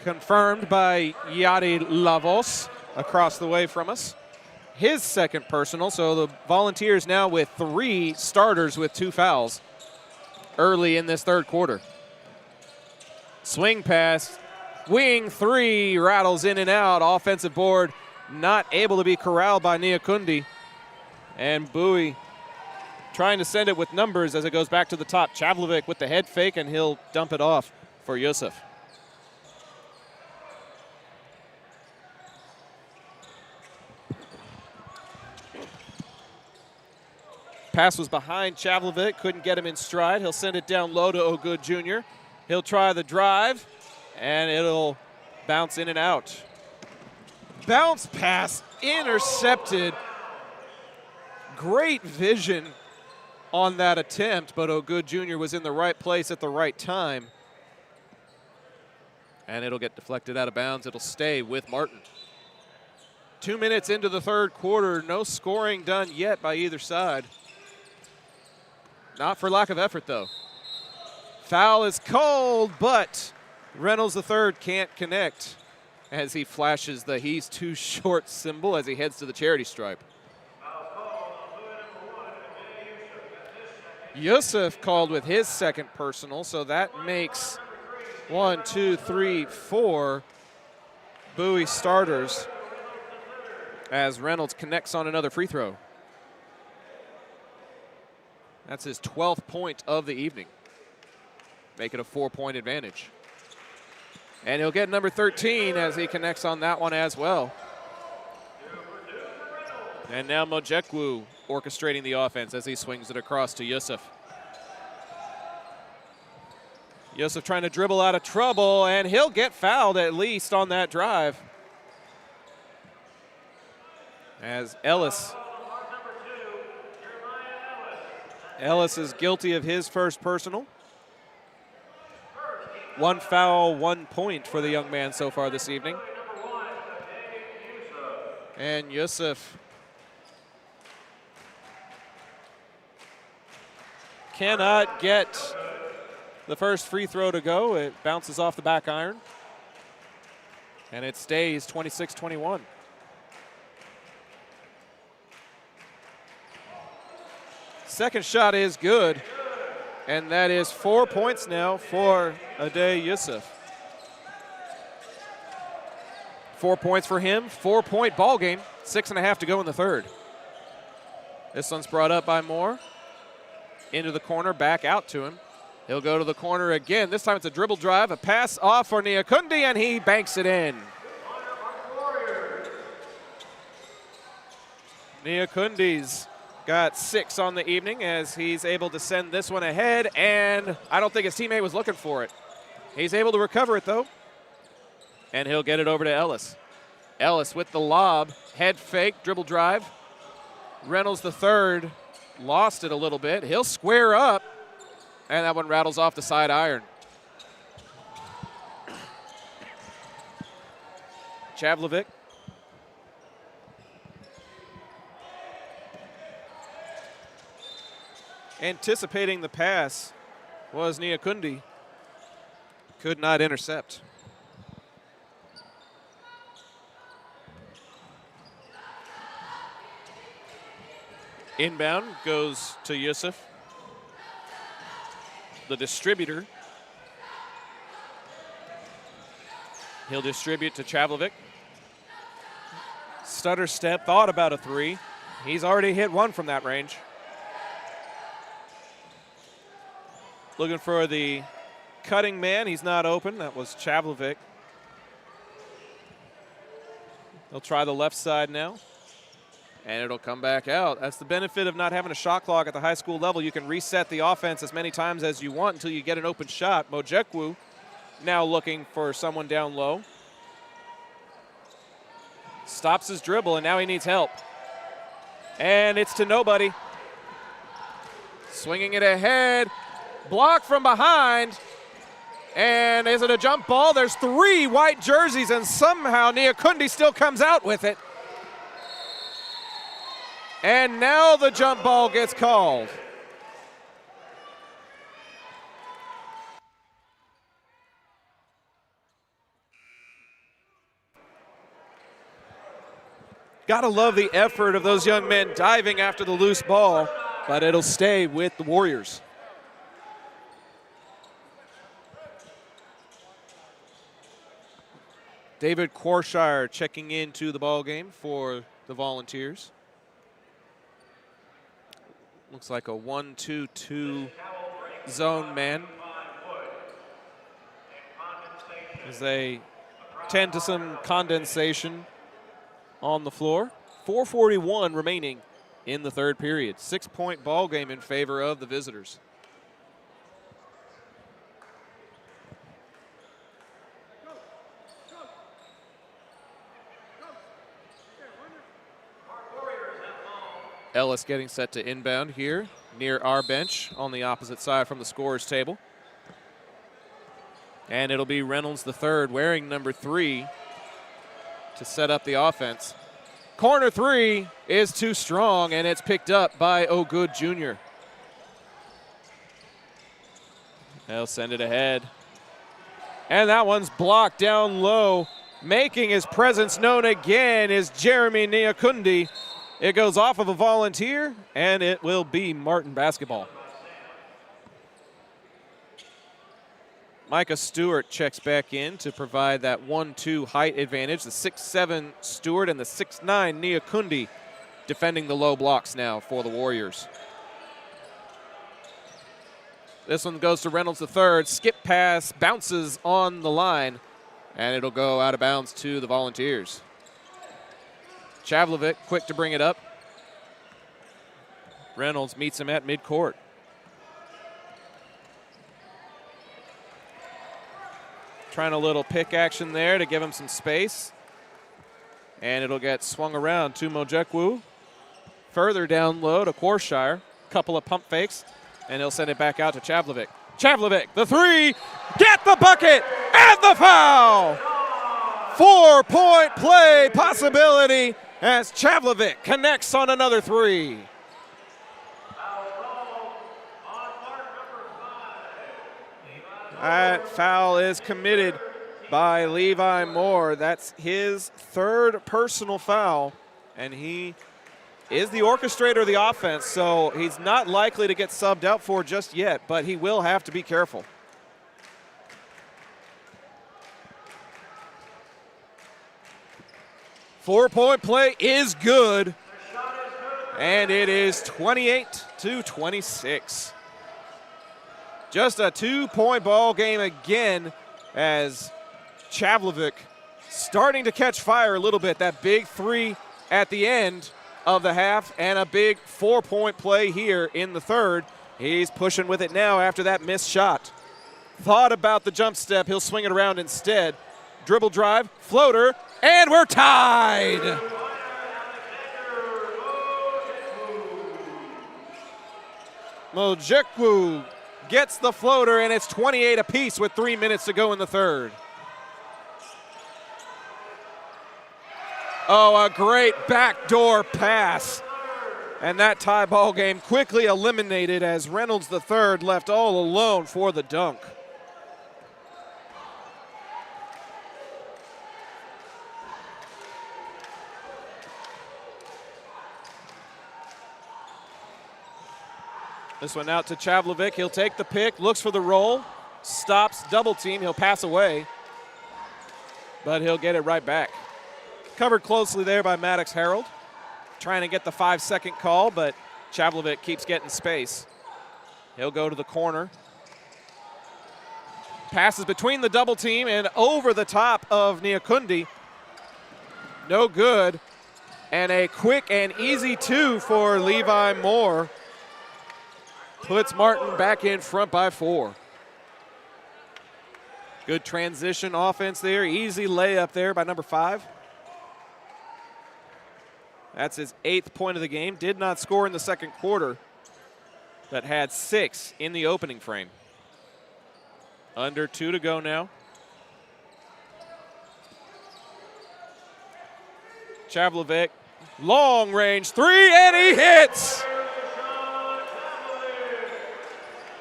Confirmed by Yadi Lavos across the way from us. His second personal, so the Volunteers now with 3 starters with 2 fouls early in this third quarter. Swing pass, wing 3, rattles in and out. Offensive board not able to be corralled by Niakundi. And Bowie trying to send it with numbers as it goes back to the top. Chavlovic with the head fake, and he'll dump it off for Yusuf. Pass was behind Chavlovic, couldn't get him in stride. He'll send it down low to O'Good Jr. He'll try the drive, and it'll bounce in and out. Bounce pass intercepted. Great vision on that attempt, but O'Good Jr. was in the right place at the right time. And it'll get deflected out of bounds. It'll stay with Martin. 2 minutes into the third quarter, no scoring done yet by either side. Not for lack of effort, though. Foul is called, but Reynolds III can't connect as he flashes the "he's too short" symbol as he heads to the charity stripe. Yusuf called with his second personal, so that makes 1, 2, 3, 4 Bowie starters as Reynolds connects on another free throw. That's his 12th point of the evening. Make it a 4-point advantage. And he'll get number 13 as he connects on that one as well. And now Mojekwu orchestrating the offense as he swings it across to Yusuf. Yusuf trying to dribble out of trouble, and he'll get fouled at least on that drive. As Ellis is guilty of his first personal. 1 foul, 1 point for the young man so far this evening. And Yusuf cannot get the first free throw to go. It bounces off the back iron. And it stays 26-21. Second shot is good, and that is 4 points now for Ade Yusuf. 4 points for him, 4-point ball game, 6.5 to go in the third. This one's brought up by Moore. Into the corner, back out to him. He'll go to the corner again. This time it's a dribble drive, a pass off for Niakundi, and he banks it in. Niakundi's got 6 on the evening as he's able to send this one ahead, and I don't think his teammate was looking for it. He's able to recover it, though, and he'll get it over to Ellis. Ellis with the lob, head fake, dribble drive. Reynolds III lost it a little bit. He'll square up, and that one rattles off the side iron. Chavlovic anticipating the pass was Niakundi. Could not intercept. Inbound goes to Yusuf, the distributor. He'll distribute to Chavlovic. Stutter step, thought about a three. He's already hit one from that range. Looking for the cutting man. He's not open. That was Chavlovic. He'll try the left side now. And it'll come back out. That's the benefit of not having a shot clock at the high school level. You can reset the offense as many times as you want until you get an open shot. Mojekwu now looking for someone down low. Stops his dribble, and now he needs help. And it's to nobody. Swinging it ahead. Blocked from behind. And is it a jump ball? There's 3 white jerseys, and somehow Niakundi still comes out with it. And now the jump ball gets called. Gotta love the effort of those young men diving after the loose ball, but it'll stay with the Warriors. David Quarshire checking into the ball game for the Volunteers. Looks like a 1-2-2 zone man as they tend to some condensation on the floor. 4:41 remaining in the third period. 6-point ball game in favor of the visitors. Ellis getting set to inbound here near our bench on the opposite side from the scorer's table. And it'll be Reynolds III wearing number 3 to set up the offense. Corner 3 is too strong, and it's picked up by O'Good Jr. They'll send it ahead. And that one's blocked down low. Making his presence known again is Jeremy Niakundi. It goes off of a Volunteer, and it will be Martin basketball. Micah Stewart checks back in to provide that 1-2 height advantage. The 6'7 Stewart and the 6'9 Niakundi defending the low blocks now for the Warriors. This one goes to Reynolds III. Skip pass, bounces on the line, and it'll go out of bounds to the Volunteers. Chavlovic quick to bring it up. Reynolds meets him at midcourt. Trying a little pick action there to give him some space. And it'll get swung around to Mojekwu. Further down low to Quarshire. Couple of pump fakes, and he'll send it back out to Chavlovic. Chavlovic, the 3, get the bucket, and the foul! 4-point play possibility as Chavlovic connects on another 3. That foul is committed by Levi Moore. That's his 3rd personal foul, and he is the orchestrator of the offense, so he's not likely to get subbed out for just yet, but he will have to be careful. Four-point play is good, and it is 28-26. Just a 2-point ball game again as Chavlovic starting to catch fire a little bit. That big 3 at the end of the half and a big 4-point play here in the third. He's pushing with it now after that missed shot. Thought about the jump step. He'll swing it around instead. Dribble drive, floater, and we're tied. Mojekwu gets the floater, and it's 28 apiece with 3 minutes to go in the third. Oh, a great backdoor pass And that tie ball game quickly eliminated as Reynolds III left all alone for the dunk. This one out to Chavlovic. He'll take the pick, looks for the roll, stops, double team. He'll pass away, but he'll get it right back. Covered closely there by Maddox Harold. Trying to get the 5-second call, but Chavlovic keeps getting space. He'll go to the corner. Passes between the double team and over the top of Niakundi. No good. And a quick and easy 2 for Levi Moore. Puts Martin back in front by 4. Good transition offense there. Easy layup there by number 5. That's his 8th point of the game. Did not score in the second quarter, but had 6 in the opening frame. Under 2 to go now. Chavlovic, long range 3, and he hits!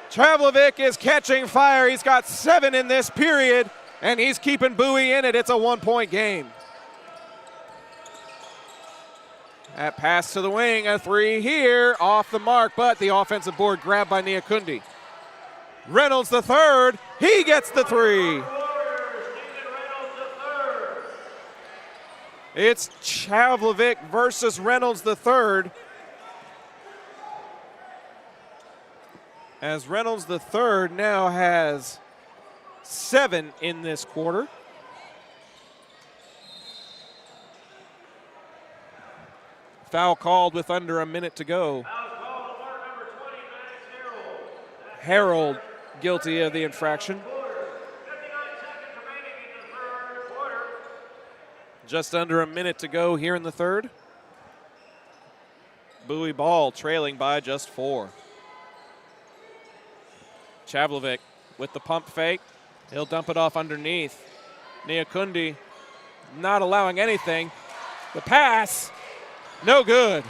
Chavlovic is catching fire. He's got 7 in this period, and he's keeping Bowie in it. It's a 1-point game. That pass to the wing, a 3 here, off the mark, but the offensive board grabbed by Niakundi. Reynolds III, he gets the 3. It's Chavlovic versus Reynolds III. As Reynolds III now has 7 in this quarter. Foul called with under a minute to go. Harold guilty of the infraction. Just under a minute to go here in the third. Bowie ball trailing by just 4. Chavlovic with the pump fake. He'll dump it off underneath. Niakundi not allowing anything. The pass, no good.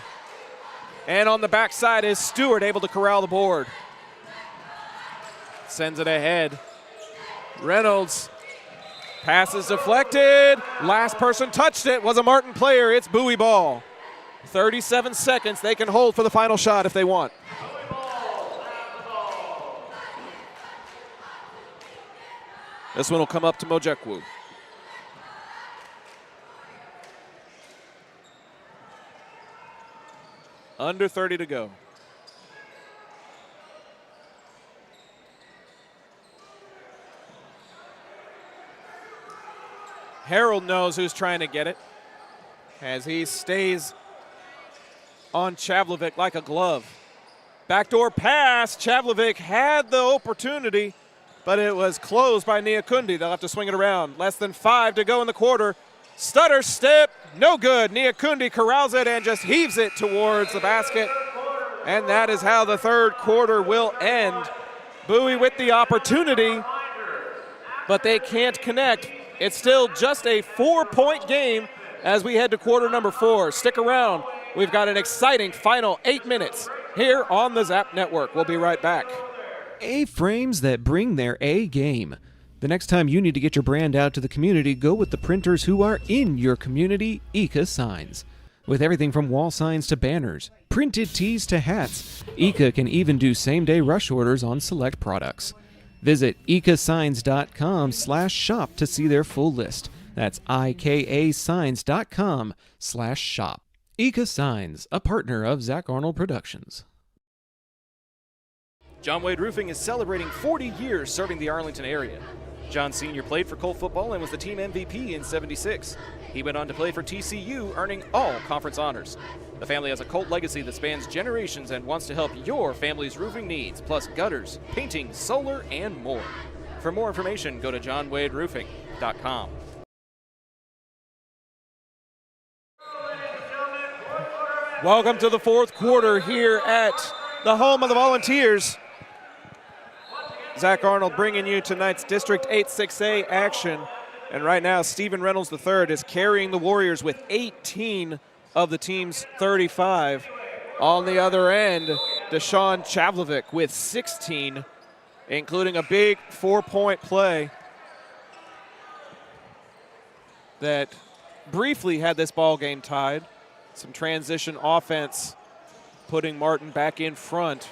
And on the backside is Stewart able to corral the board. Sends it ahead. Reynolds, pass is deflected. Last person touched it was a Martin player. It's Bowie ball. 37 seconds. They can hold for the final shot if they want. This one will come up to Mojekwu. Under 30 to go. Harold knows who's trying to get it as he stays on Chavlovic like a glove. Backdoor pass. Chavlovic had the opportunity, but it was closed by Niakundi. They'll have to swing it around. Less than 5 to go in the quarter. Stutter step, no good. Niakundi corrals it and just heaves it towards the basket. And that is how the third quarter will end. Bowie with the opportunity, but they can't connect. It's still just a 4-point game as we head to quarter number 4. Stick around. We've got an exciting final 8 minutes here on the Zap Network. We'll be right back. A-frames that bring their A game. The next time you need to get your brand out to the community, go with the printers who are in your community, Ika Signs. With everything from wall signs to banners, printed tees to hats, Ika can even do same-day rush orders on select products. Visit ikasigns.com/shop to see their full list. That's ikasigns.com/shop. Ika Signs, a partner of Zach Arnold Productions. John Wade Roofing is celebrating 40 years serving the Arlington area. John Sr. played for Colt football and was the team MVP in '76. He went on to play for TCU, earning all conference honors. The family has a Colt legacy that spans generations and wants to help your family's roofing needs, plus gutters, painting, solar, and more. For more information, go to johnwaderoofing.com. Welcome to the fourth quarter here at the home of the Volunteers. Zach Arnold bringing you tonight's District 8 6A action. And right now, Stephen Reynolds III is carrying the Warriors with 18 of the team's 35. On the other end, Deshaun Chavlovic with 16, including a big 4-point play that briefly had this ball game tied. Some transition offense putting Martin back in front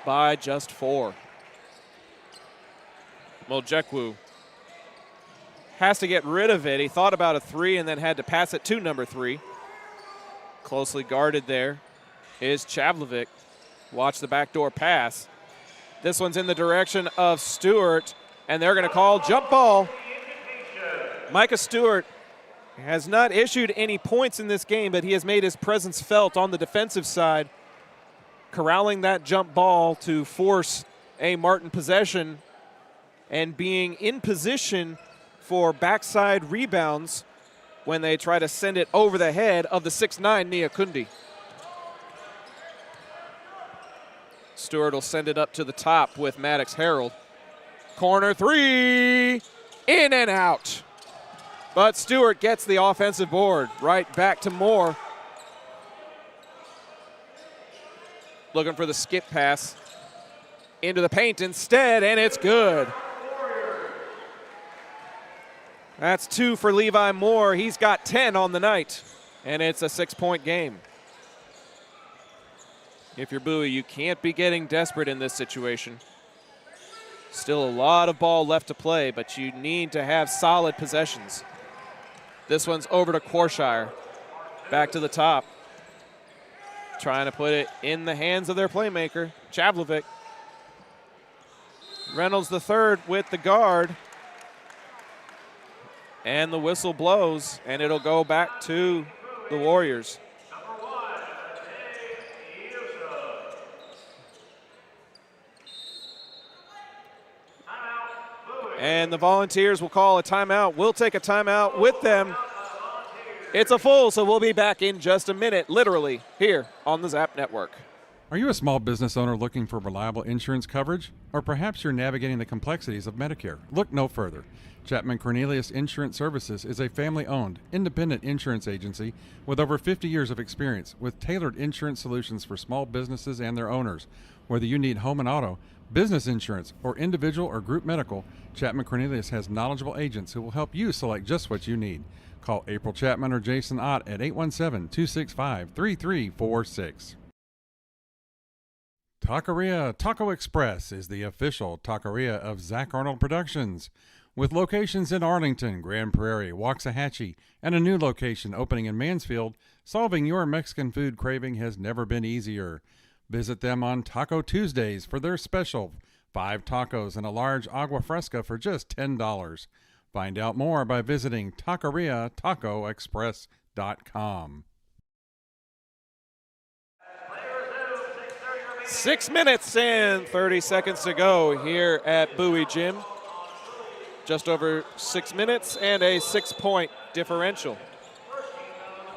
by just 4. Moljekwu has to get rid of it. He thought about a 3 and then had to pass it to number 3. Closely guarded there is Chavlovic. Watch the backdoor pass. This one's in the direction of Stewart, and they're going to call jump ball. Micah Stewart has not issued any points in this game, but he has made his presence felt on the defensive side, corralling that jump ball to force a Martin possession and being in position for backside rebounds when they try to send it over the head of the 6'9" Niakundi. Stewart will send it up to the top with Maddox Harold. Corner 3, in and out. But Stewart gets the offensive board. Right back to Moore. Looking for the skip pass into the paint instead, and it's good. That's 2 for Levi Moore. He's got 10 on the night, and it's a 6-point game. If you're Bowie, you can't be getting desperate in this situation. Still a lot of ball left to play, but you need to have solid possessions. This one's over to Quarshire. Back to the top. Trying to put it in the hands of their playmaker, Chavlovic. Reynolds III with the guard. And the whistle blows, and it'll go back to the Warriors. And the Volunteers will call a timeout. We'll take a timeout with them. It's a full, so we'll be back in just a minute, literally, here on the Zap Network. Are you a small business owner looking for reliable insurance coverage? Or perhaps you're navigating the complexities of Medicare? Look no further. Chapman Cornelius Insurance Services is a family-owned, independent insurance agency with over 50 years of experience with tailored insurance solutions for small businesses and their owners. Whether you need home and auto, business insurance, or individual or group medical, Chapman Cornelius has knowledgeable agents who will help you select just what you need. Call April Chapman or Jason Ott at 817-265-3346. Taqueria Taco Express is the official taqueria of Zach Arnold Productions. With locations in Arlington, Grand Prairie, Waxahachie, and a new location opening in Mansfield, solving your Mexican food craving has never been easier. Visit them on Taco Tuesdays for their special 5 tacos and a large agua fresca for just $10. Find out more by visiting taqueriatacoexpress.com. 6 minutes and 30 seconds to go here at Bowie Gym. Just over 6 minutes and a 6-point differential.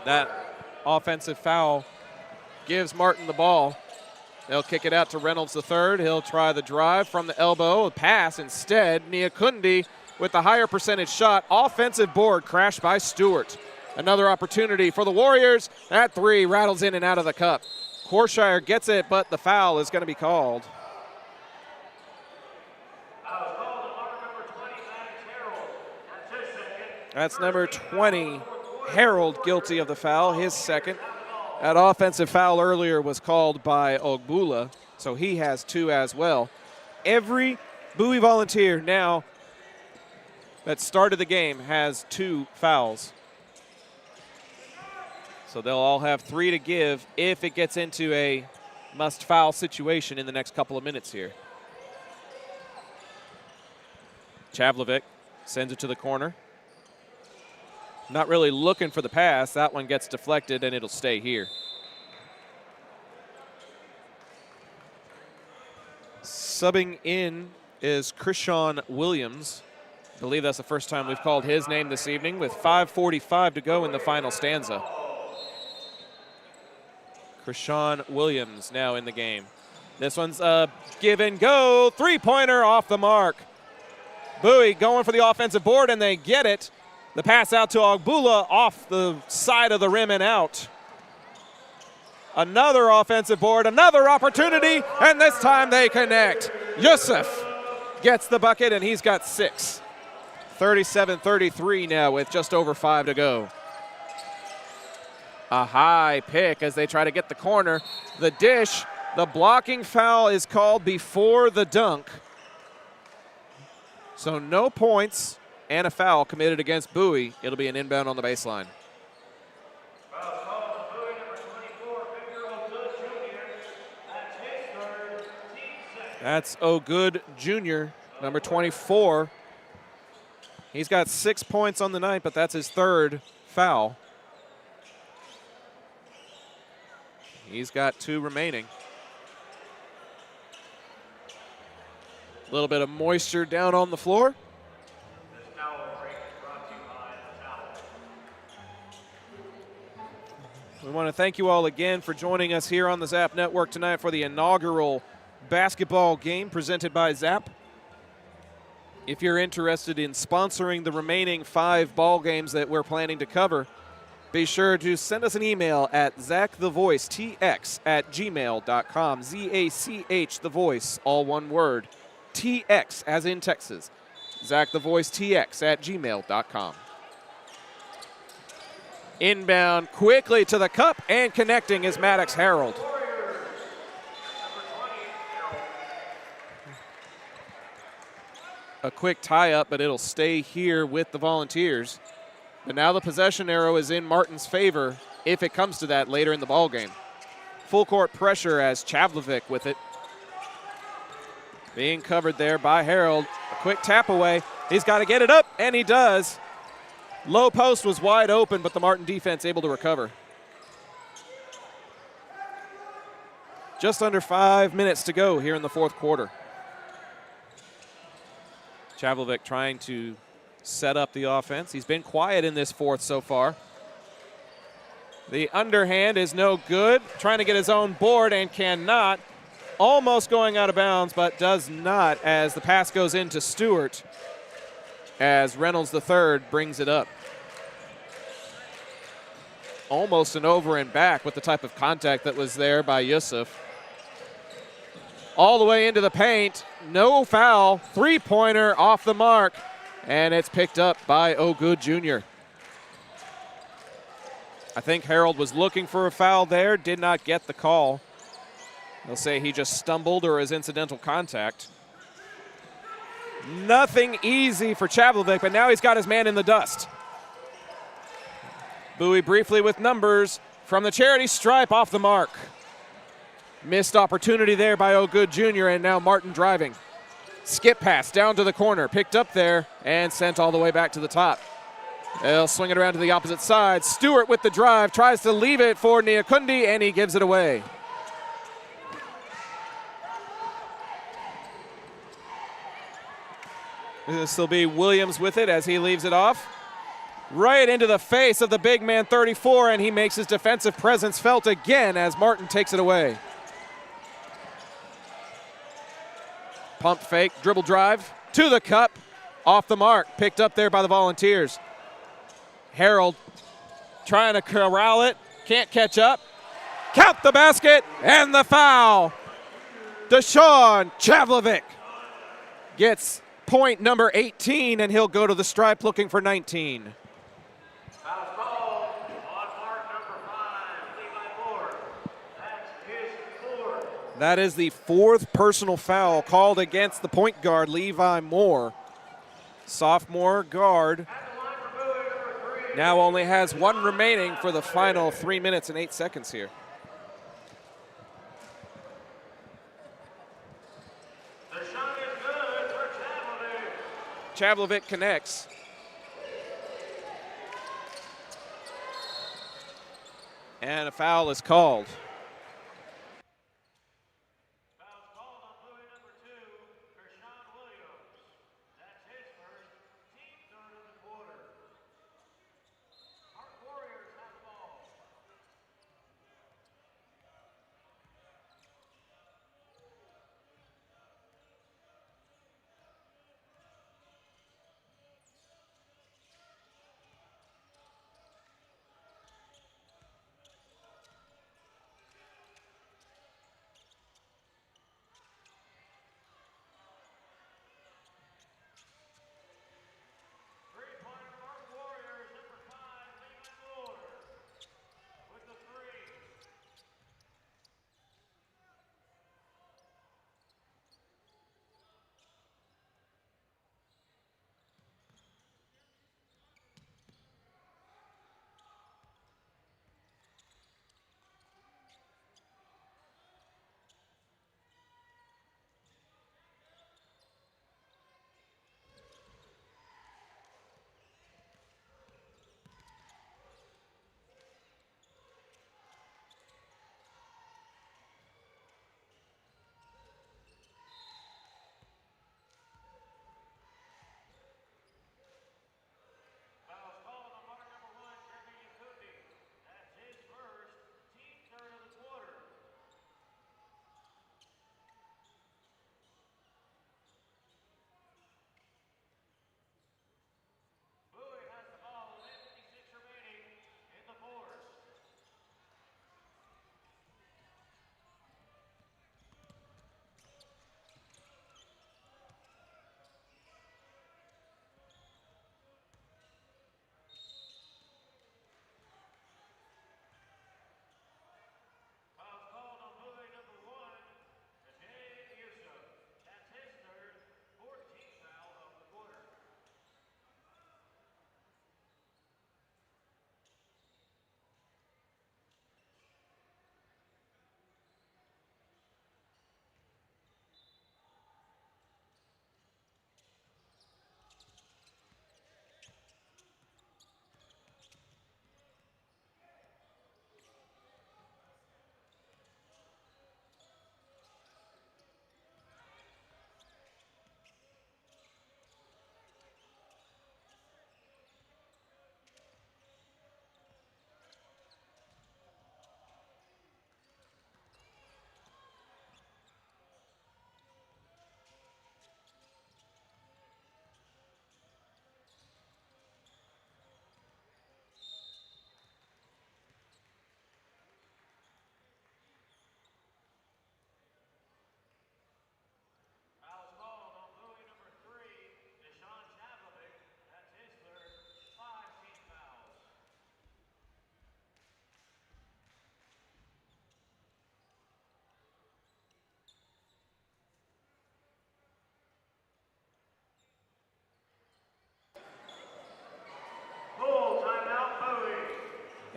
That offensive foul gives Martin the ball. They'll kick it out to Reynolds III. He'll try the drive from the elbow. A pass instead. Niakundi with the higher percentage shot. Offensive board crashed by Stewart. Another opportunity for the Warriors. That 3 rattles in and out of the cup. Quarshire gets it, but the foul is going to be called. That's number 20, Harold, guilty of the foul, his second. That offensive foul earlier was called by Ogbula, so he has 2 as well. Every Bowie Volunteer now that started the game has 2 fouls. So they'll all have 3 to give if it gets into a must-foul situation in the next couple of minutes here. Chavlovic sends it to the corner. Not really looking for the pass. That one gets deflected, and it'll stay here. Subbing in is Krishan Williams. I believe that's the first time we've called his name this evening with 5:45 to go in the final stanza. Krishan Williams now in the game. This one's a give and go. 3-pointer off the mark. Bowie going for the offensive board, and they get it. The pass out to Ogbula off the side of the rim and out. Another offensive board, another opportunity, and this time they connect. Yusuf gets the bucket, and he's got 6. 37-33 now with just over 5 to go. A high pick as they try to get the corner. The dish, the blocking foul is called before the dunk. So no points and a foul committed against Bowie. It'll be an inbound on the baseline. That's O'Good Jr., number 24. He's got 6 points on the night, but that's his 3rd foul. He's got 2 remaining. A little bit of moisture down on the floor. We want to thank you all again for joining us here on the Zap Network tonight for the inaugural basketball game presented by Zap. If you're interested in sponsoring the remaining 5 ball games that we're planning to cover, be sure to send us an email at ZachTheVoiceTX@gmail.com. ZACH the voice, all one word. TX as in Texas. ZachTheVoiceTX@gmail.com. Inbound quickly to the cup and connecting is Maddox Harold. A quick tie-up, but it'll stay here with the Volunteers. But now the possession arrow is in Martin's favor if it comes to that later in the ballgame. Full court pressure as Chavlovic with it. Being covered there by Harold. A quick tap away. He's got to get it up, and he does. Low post was wide open, but the Martin defense able to recover. Just under 5 minutes to go here in the 4th quarter. Chavlovic trying to set up the offense. He's been quiet in this 4th so far. The underhand is no good. Trying to get his own board and cannot. Almost going out of bounds, but does not as the pass goes into Stewart as Reynolds III brings it up. Almost an over and back with the type of contact that was there by Yusuf. All the way into the paint. No foul. 3-pointer off the mark. And it's picked up by O'Good Jr. I think Harold was looking for a foul there. Did not get the call. They'll say he just stumbled or is incidental contact. Nothing easy for Chavlovic, but now he's got his man in the dust. Bowie briefly with numbers from the charity stripe off the mark. Missed opportunity there by O'Good Jr. and now Martin driving. Skip pass down to the corner, picked up there and sent all the way back to the top. They'll swing it around to the opposite side. Stewart with the drive, tries to leave it for Niakundi and he gives it away. This will be Williams with it as he leaves it off. Right into the face of the big man 34, and he makes his defensive presence felt again as Martin takes it away. Pump fake, dribble drive, to the cup, off the mark, picked up there by the Volunteers. Harold trying to corral it, can't catch up. Count the basket, and the foul. Deshaun Chavlovic gets point number 18, and he'll go to the stripe looking for 19. That is the 4th personal foul called against the point guard, Levi Moore. Sophomore guard now only has 1 remaining for the final 3 minutes and 8 seconds here. Chavlovic connects. And a foul is called.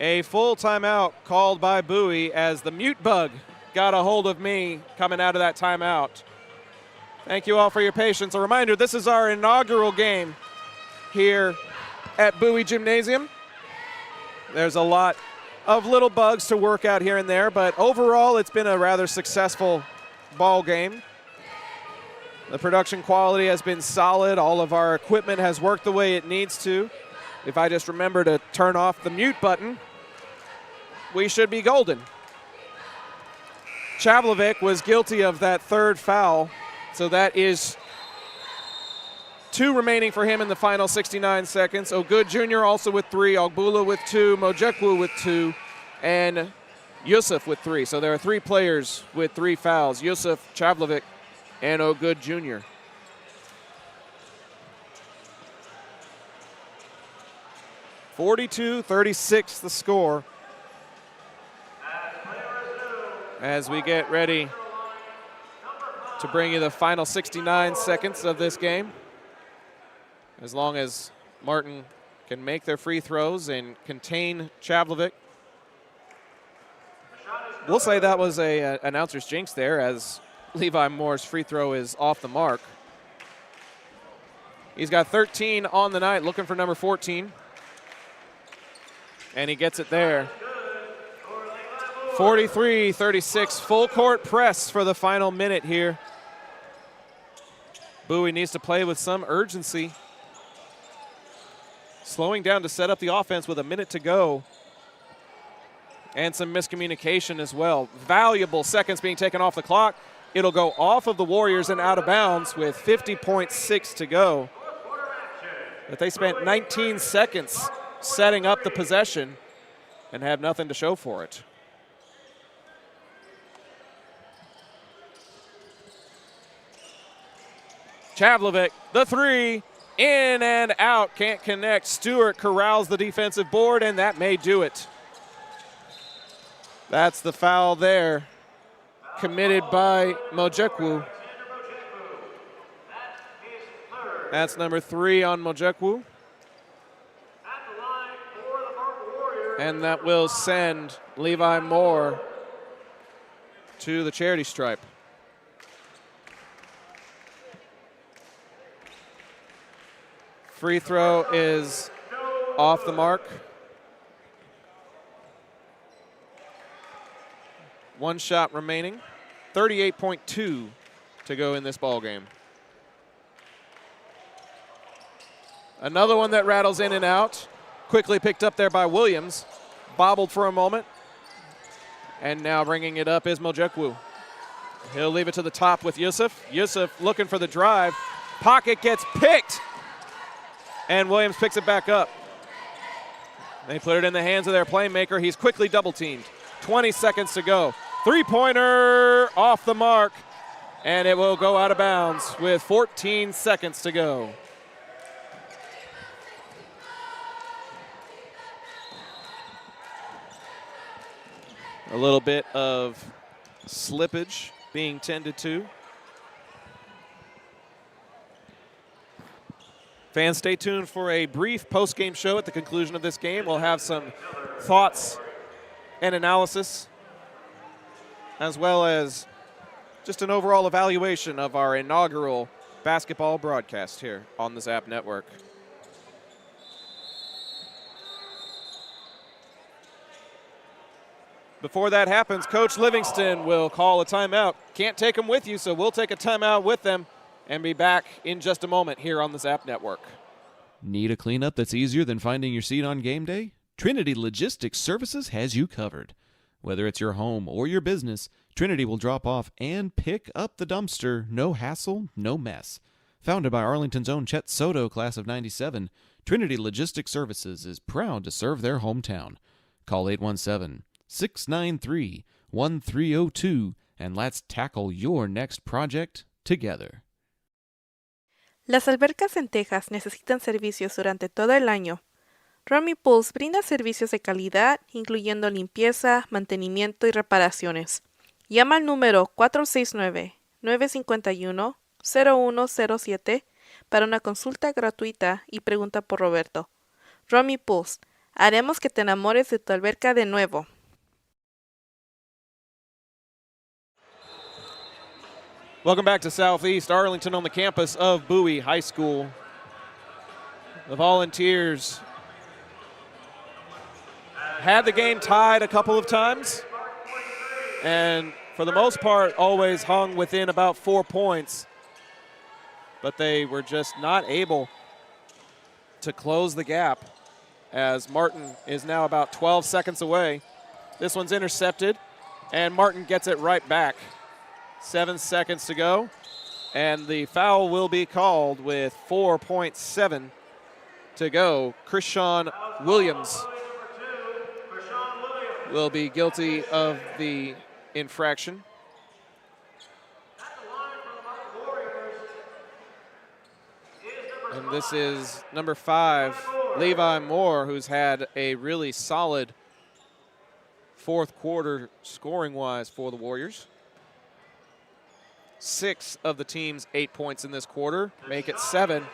A full timeout called by Bowie as the mute bug got a hold of me coming out of that timeout. Thank you all for your patience. A reminder, this is our inaugural game here at Bowie Gymnasium. There's a lot of little bugs to work out here and there, but overall it's been a rather successful ball game. The production quality has been solid. All of our equipment has worked the way it needs to. If I just remember to turn off the mute button, we should be golden. Chavlovic was guilty of that third foul, so that is 2 remaining for him in the final 69 seconds. Ogood Jr. also with 3, Ogbula with 2, Mojekwu with 2, and Yusuf with 3. So there are 3 players with 3 fouls, Yusuf, Chavlovic, and Ogood Jr. (42-36) the score as we get ready to bring you the final 69 seconds of this game. As long as Martin can make their free throws and contain Chavlovic. We'll say that was a announcer's jinx there, as Levi Moore's free throw is off the mark. He's got 13 on the night, looking for number 14. And he gets it there. 43-36, full court press for the final minute here. Bowie needs to play with some urgency. Slowing down to set up the offense with a minute to go. And some miscommunication as well. Valuable seconds being taken off the clock. It'll go off of the Warriors and out of bounds with 50.6 to go. But they spent 19 seconds setting up the possession and have nothing to show for it. Chavlovic, the 3, in and out, can't connect. Stewart corrals the defensive board, and that may do it. That's the foul there, committed by Mojekwu. That's number 3 on Mojekwu. And that will send Levi Moore to the charity stripe. Free throw is off the mark. 1 shot remaining. 38.2 to go in this ball game. Another one that rattles in and out. Quickly picked up there by Williams. Bobbled for a moment. And now bringing it up is Mojekwu. He'll leave it to the top with Yusuf. Yusuf looking for the drive. Pocket gets picked. And Williams picks it back up. They put it in the hands of their playmaker. He's quickly double teamed. 20 seconds to go. 3-pointer off the mark. And it will go out of bounds with 14 seconds to go. A little bit of slippage being tended to. Fans, stay tuned for a brief post-game show at the conclusion of this game. We'll have some thoughts and analysis, as well as just an overall evaluation of our inaugural basketball broadcast here on the Zap Network. Before that happens, Coach Livingston will call a timeout. Can't take them with you, so we'll take a timeout with them and be back in just a moment here on the Zap Network. Need a cleanup that's easier than finding your seat on game day? Trinity Logistics Services has you covered. Whether it's your home or your business, Trinity will drop off and pick up the dumpster. No hassle, no mess. Founded by Arlington's own Chet Soto, class of '97, Trinity Logistics Services is proud to serve their hometown. Call 817-693-1302 and let's tackle your next project together. Las albercas en Texas necesitan servicios durante todo el año. Romy Pools brinda servicios de calidad, incluyendo limpieza, mantenimiento y reparaciones. Llama al número 469-951-0107 para una consulta gratuita y pregunta por Roberto. Romy Pools, Haremos que te enamores de tu alberca de nuevo. Welcome back to Southeast Arlington on the campus of Bowie High School. The Volunteers had the game tied a couple of times, and for the most part always hung within about 4 points, but they were just not able to close the gap, as Martin is now about 12 seconds away. This one's intercepted, and Martin gets it right back. 7 seconds to go, and the foul will be called with 4.7 to go. Krishan Williams will be guilty of the infraction. And this is number 5, Levi Moore, who's had a really solid fourth quarter scoring-wise for the Warriors. 6 of the team's 8 points in this quarter make it 7.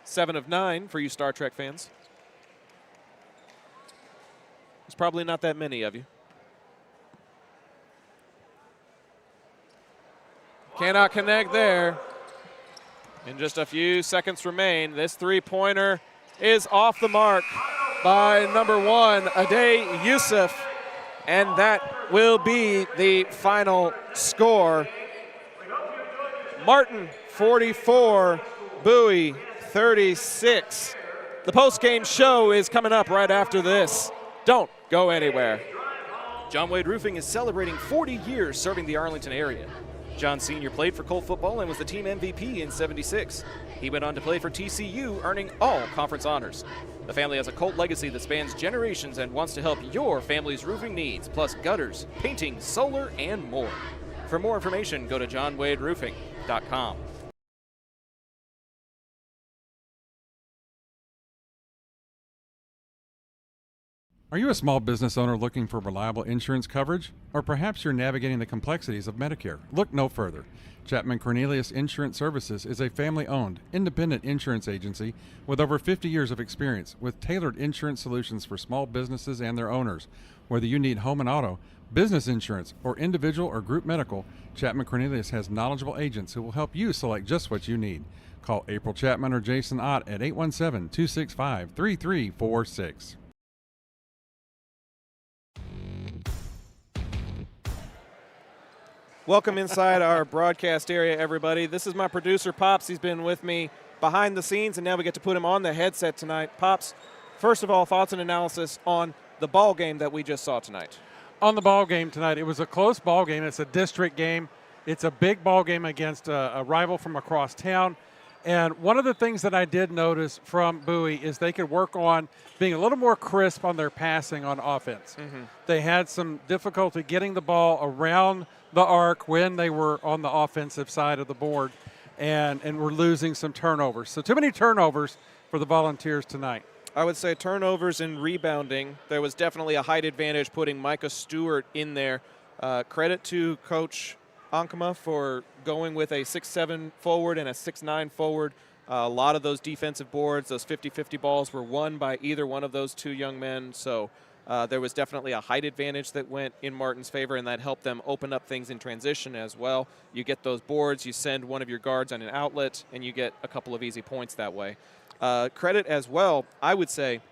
7 of 9 for you Star Trek fans. There's probably not that many of you. Cannot connect there. And just a few seconds remain. This three-pointer is off the mark by number 1, Ade Youssef. And that will be the final score. Martin 44, Bowie 36. The post-game show is coming up right after this. Don't go anywhere. John Wade Roofing is celebrating 40 years serving the Arlington area. John Sr. played for Colt football and was the team MVP in '76. He went on to play for TCU, earning all conference honors. The family has a Colt legacy that spans generations and wants to help your family's roofing needs, plus gutters, painting, solar, and more. For more information, go to johnwaderoofing.com. Are you a small business owner looking for reliable insurance coverage? Or perhaps you're navigating the complexities of Medicare? Look no further. Chapman Cornelius Insurance Services is a family-owned, independent insurance agency with over 50 years of experience with tailored insurance solutions for small businesses and their owners. Whether you need home and auto, business insurance, or individual or group medical, Chapman Cornelius has knowledgeable agents who will help you select just what you need. Call April Chapman or Jason Ott at 817-265-3346. Welcome inside our broadcast area, everybody. This is my producer, Pops. He's been with me behind the scenes, and now we get to put him on the headset tonight. Pops, first of all, thoughts and analysis on the ball game that we just saw tonight. On the ball game tonight, it was a close ball game. It's a district game. It's a big ball game against a rival from across town. And one of the things that I did notice from Bowie is they could work on being a little more crisp on their passing on offense. Mm-hmm. They had some difficulty getting the ball around the arc when they were on the offensive side of the board and were losing some turnovers. So too many turnovers for the Volunteers tonight. I would say turnovers and rebounding. There was definitely a height advantage putting Micah Stewart in there. Credit to Coach Ankama for going with a 6'7" forward and a 6'9" forward. A lot of those defensive boards, those 50-50 balls were won by either one of those two young men. So there was definitely a height advantage that went in Martin's favor, and that helped them open up things in transition as well. You get those boards, you send one of your guards on an outlet, and you get a couple of easy points that way. Credit as well, I would say,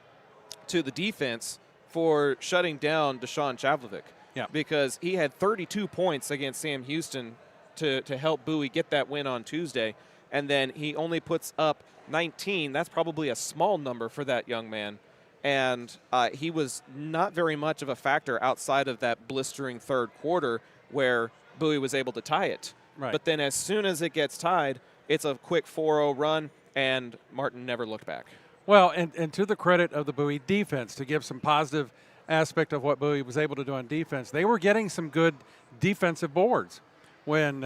to the defense for shutting down Deshaun Chavlovic. Yeah. Because he had 32 points against Sam Houston to help Bowie get that win on Tuesday, and then he only puts up 19. That's probably a small number for that young man. And he was not very much of a factor outside of that blistering third quarter where Bowie was able to tie it. Right. But then as soon as it gets tied, it's a quick 4-0 run, and Martin never looked back. Well, and to the credit of the Bowie defense, to give some positive aspect of what Bowie was able to do on defense, they were getting some good defensive boards. When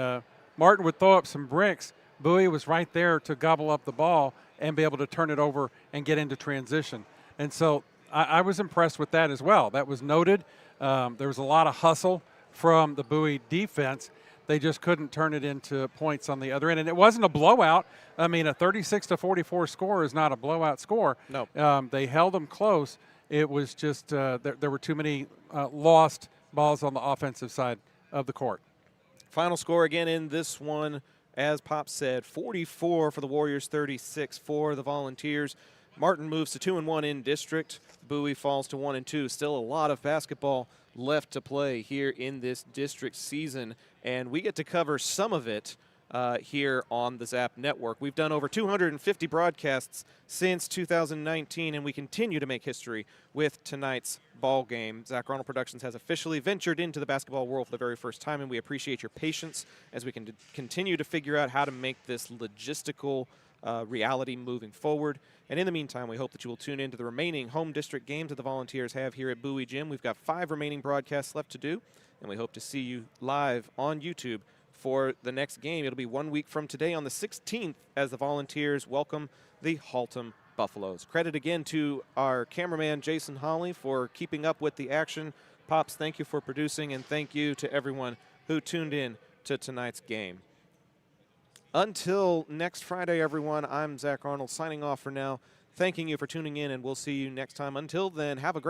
Martin would throw up some bricks, Bowie was right there to gobble up the ball and be able to turn it over and get into transition. And so I was impressed with that as well. That was noted. There was a lot of hustle from the Bowie defense. They just couldn't turn it into points on the other end. And it wasn't a blowout. I mean, a 36-44 score is not a blowout score. No. They held them close. It was just there were too many lost balls on the offensive side of the court. Final score again in this one, as Pop said, 44 for the Warriors, 36 for the Volunteers. Martin moves to 2-1 in district. Bowie falls to 1-2. Still a lot of basketball left to play here in this district season, and we get to cover some of it here on the Zap Network. We've done over 250 broadcasts since 2019, and we continue to make history with tonight's ball game. Zach Arnold Productions has officially ventured into the basketball world for the very first time, and we appreciate your patience as we can continue to figure out how to make this logistical reality moving forward. And in the meantime, we hope that you will tune in to the remaining home district games that the Volunteers have here at Bowie Gym. We've got 5 remaining broadcasts left to do, and we hope to see you live on YouTube for the next game. It'll be 1 week from today on the 16th as the Volunteers welcome the Haltom Buffaloes. Credit again to our cameraman, Jason Hawley, for keeping up with the action. Pops, thank you for producing, and thank you to everyone who tuned in to tonight's game. Until next Friday, everyone, I'm Zach Arnold signing off for now. Thanking you for tuning in, and we'll see you next time. Until then, have a great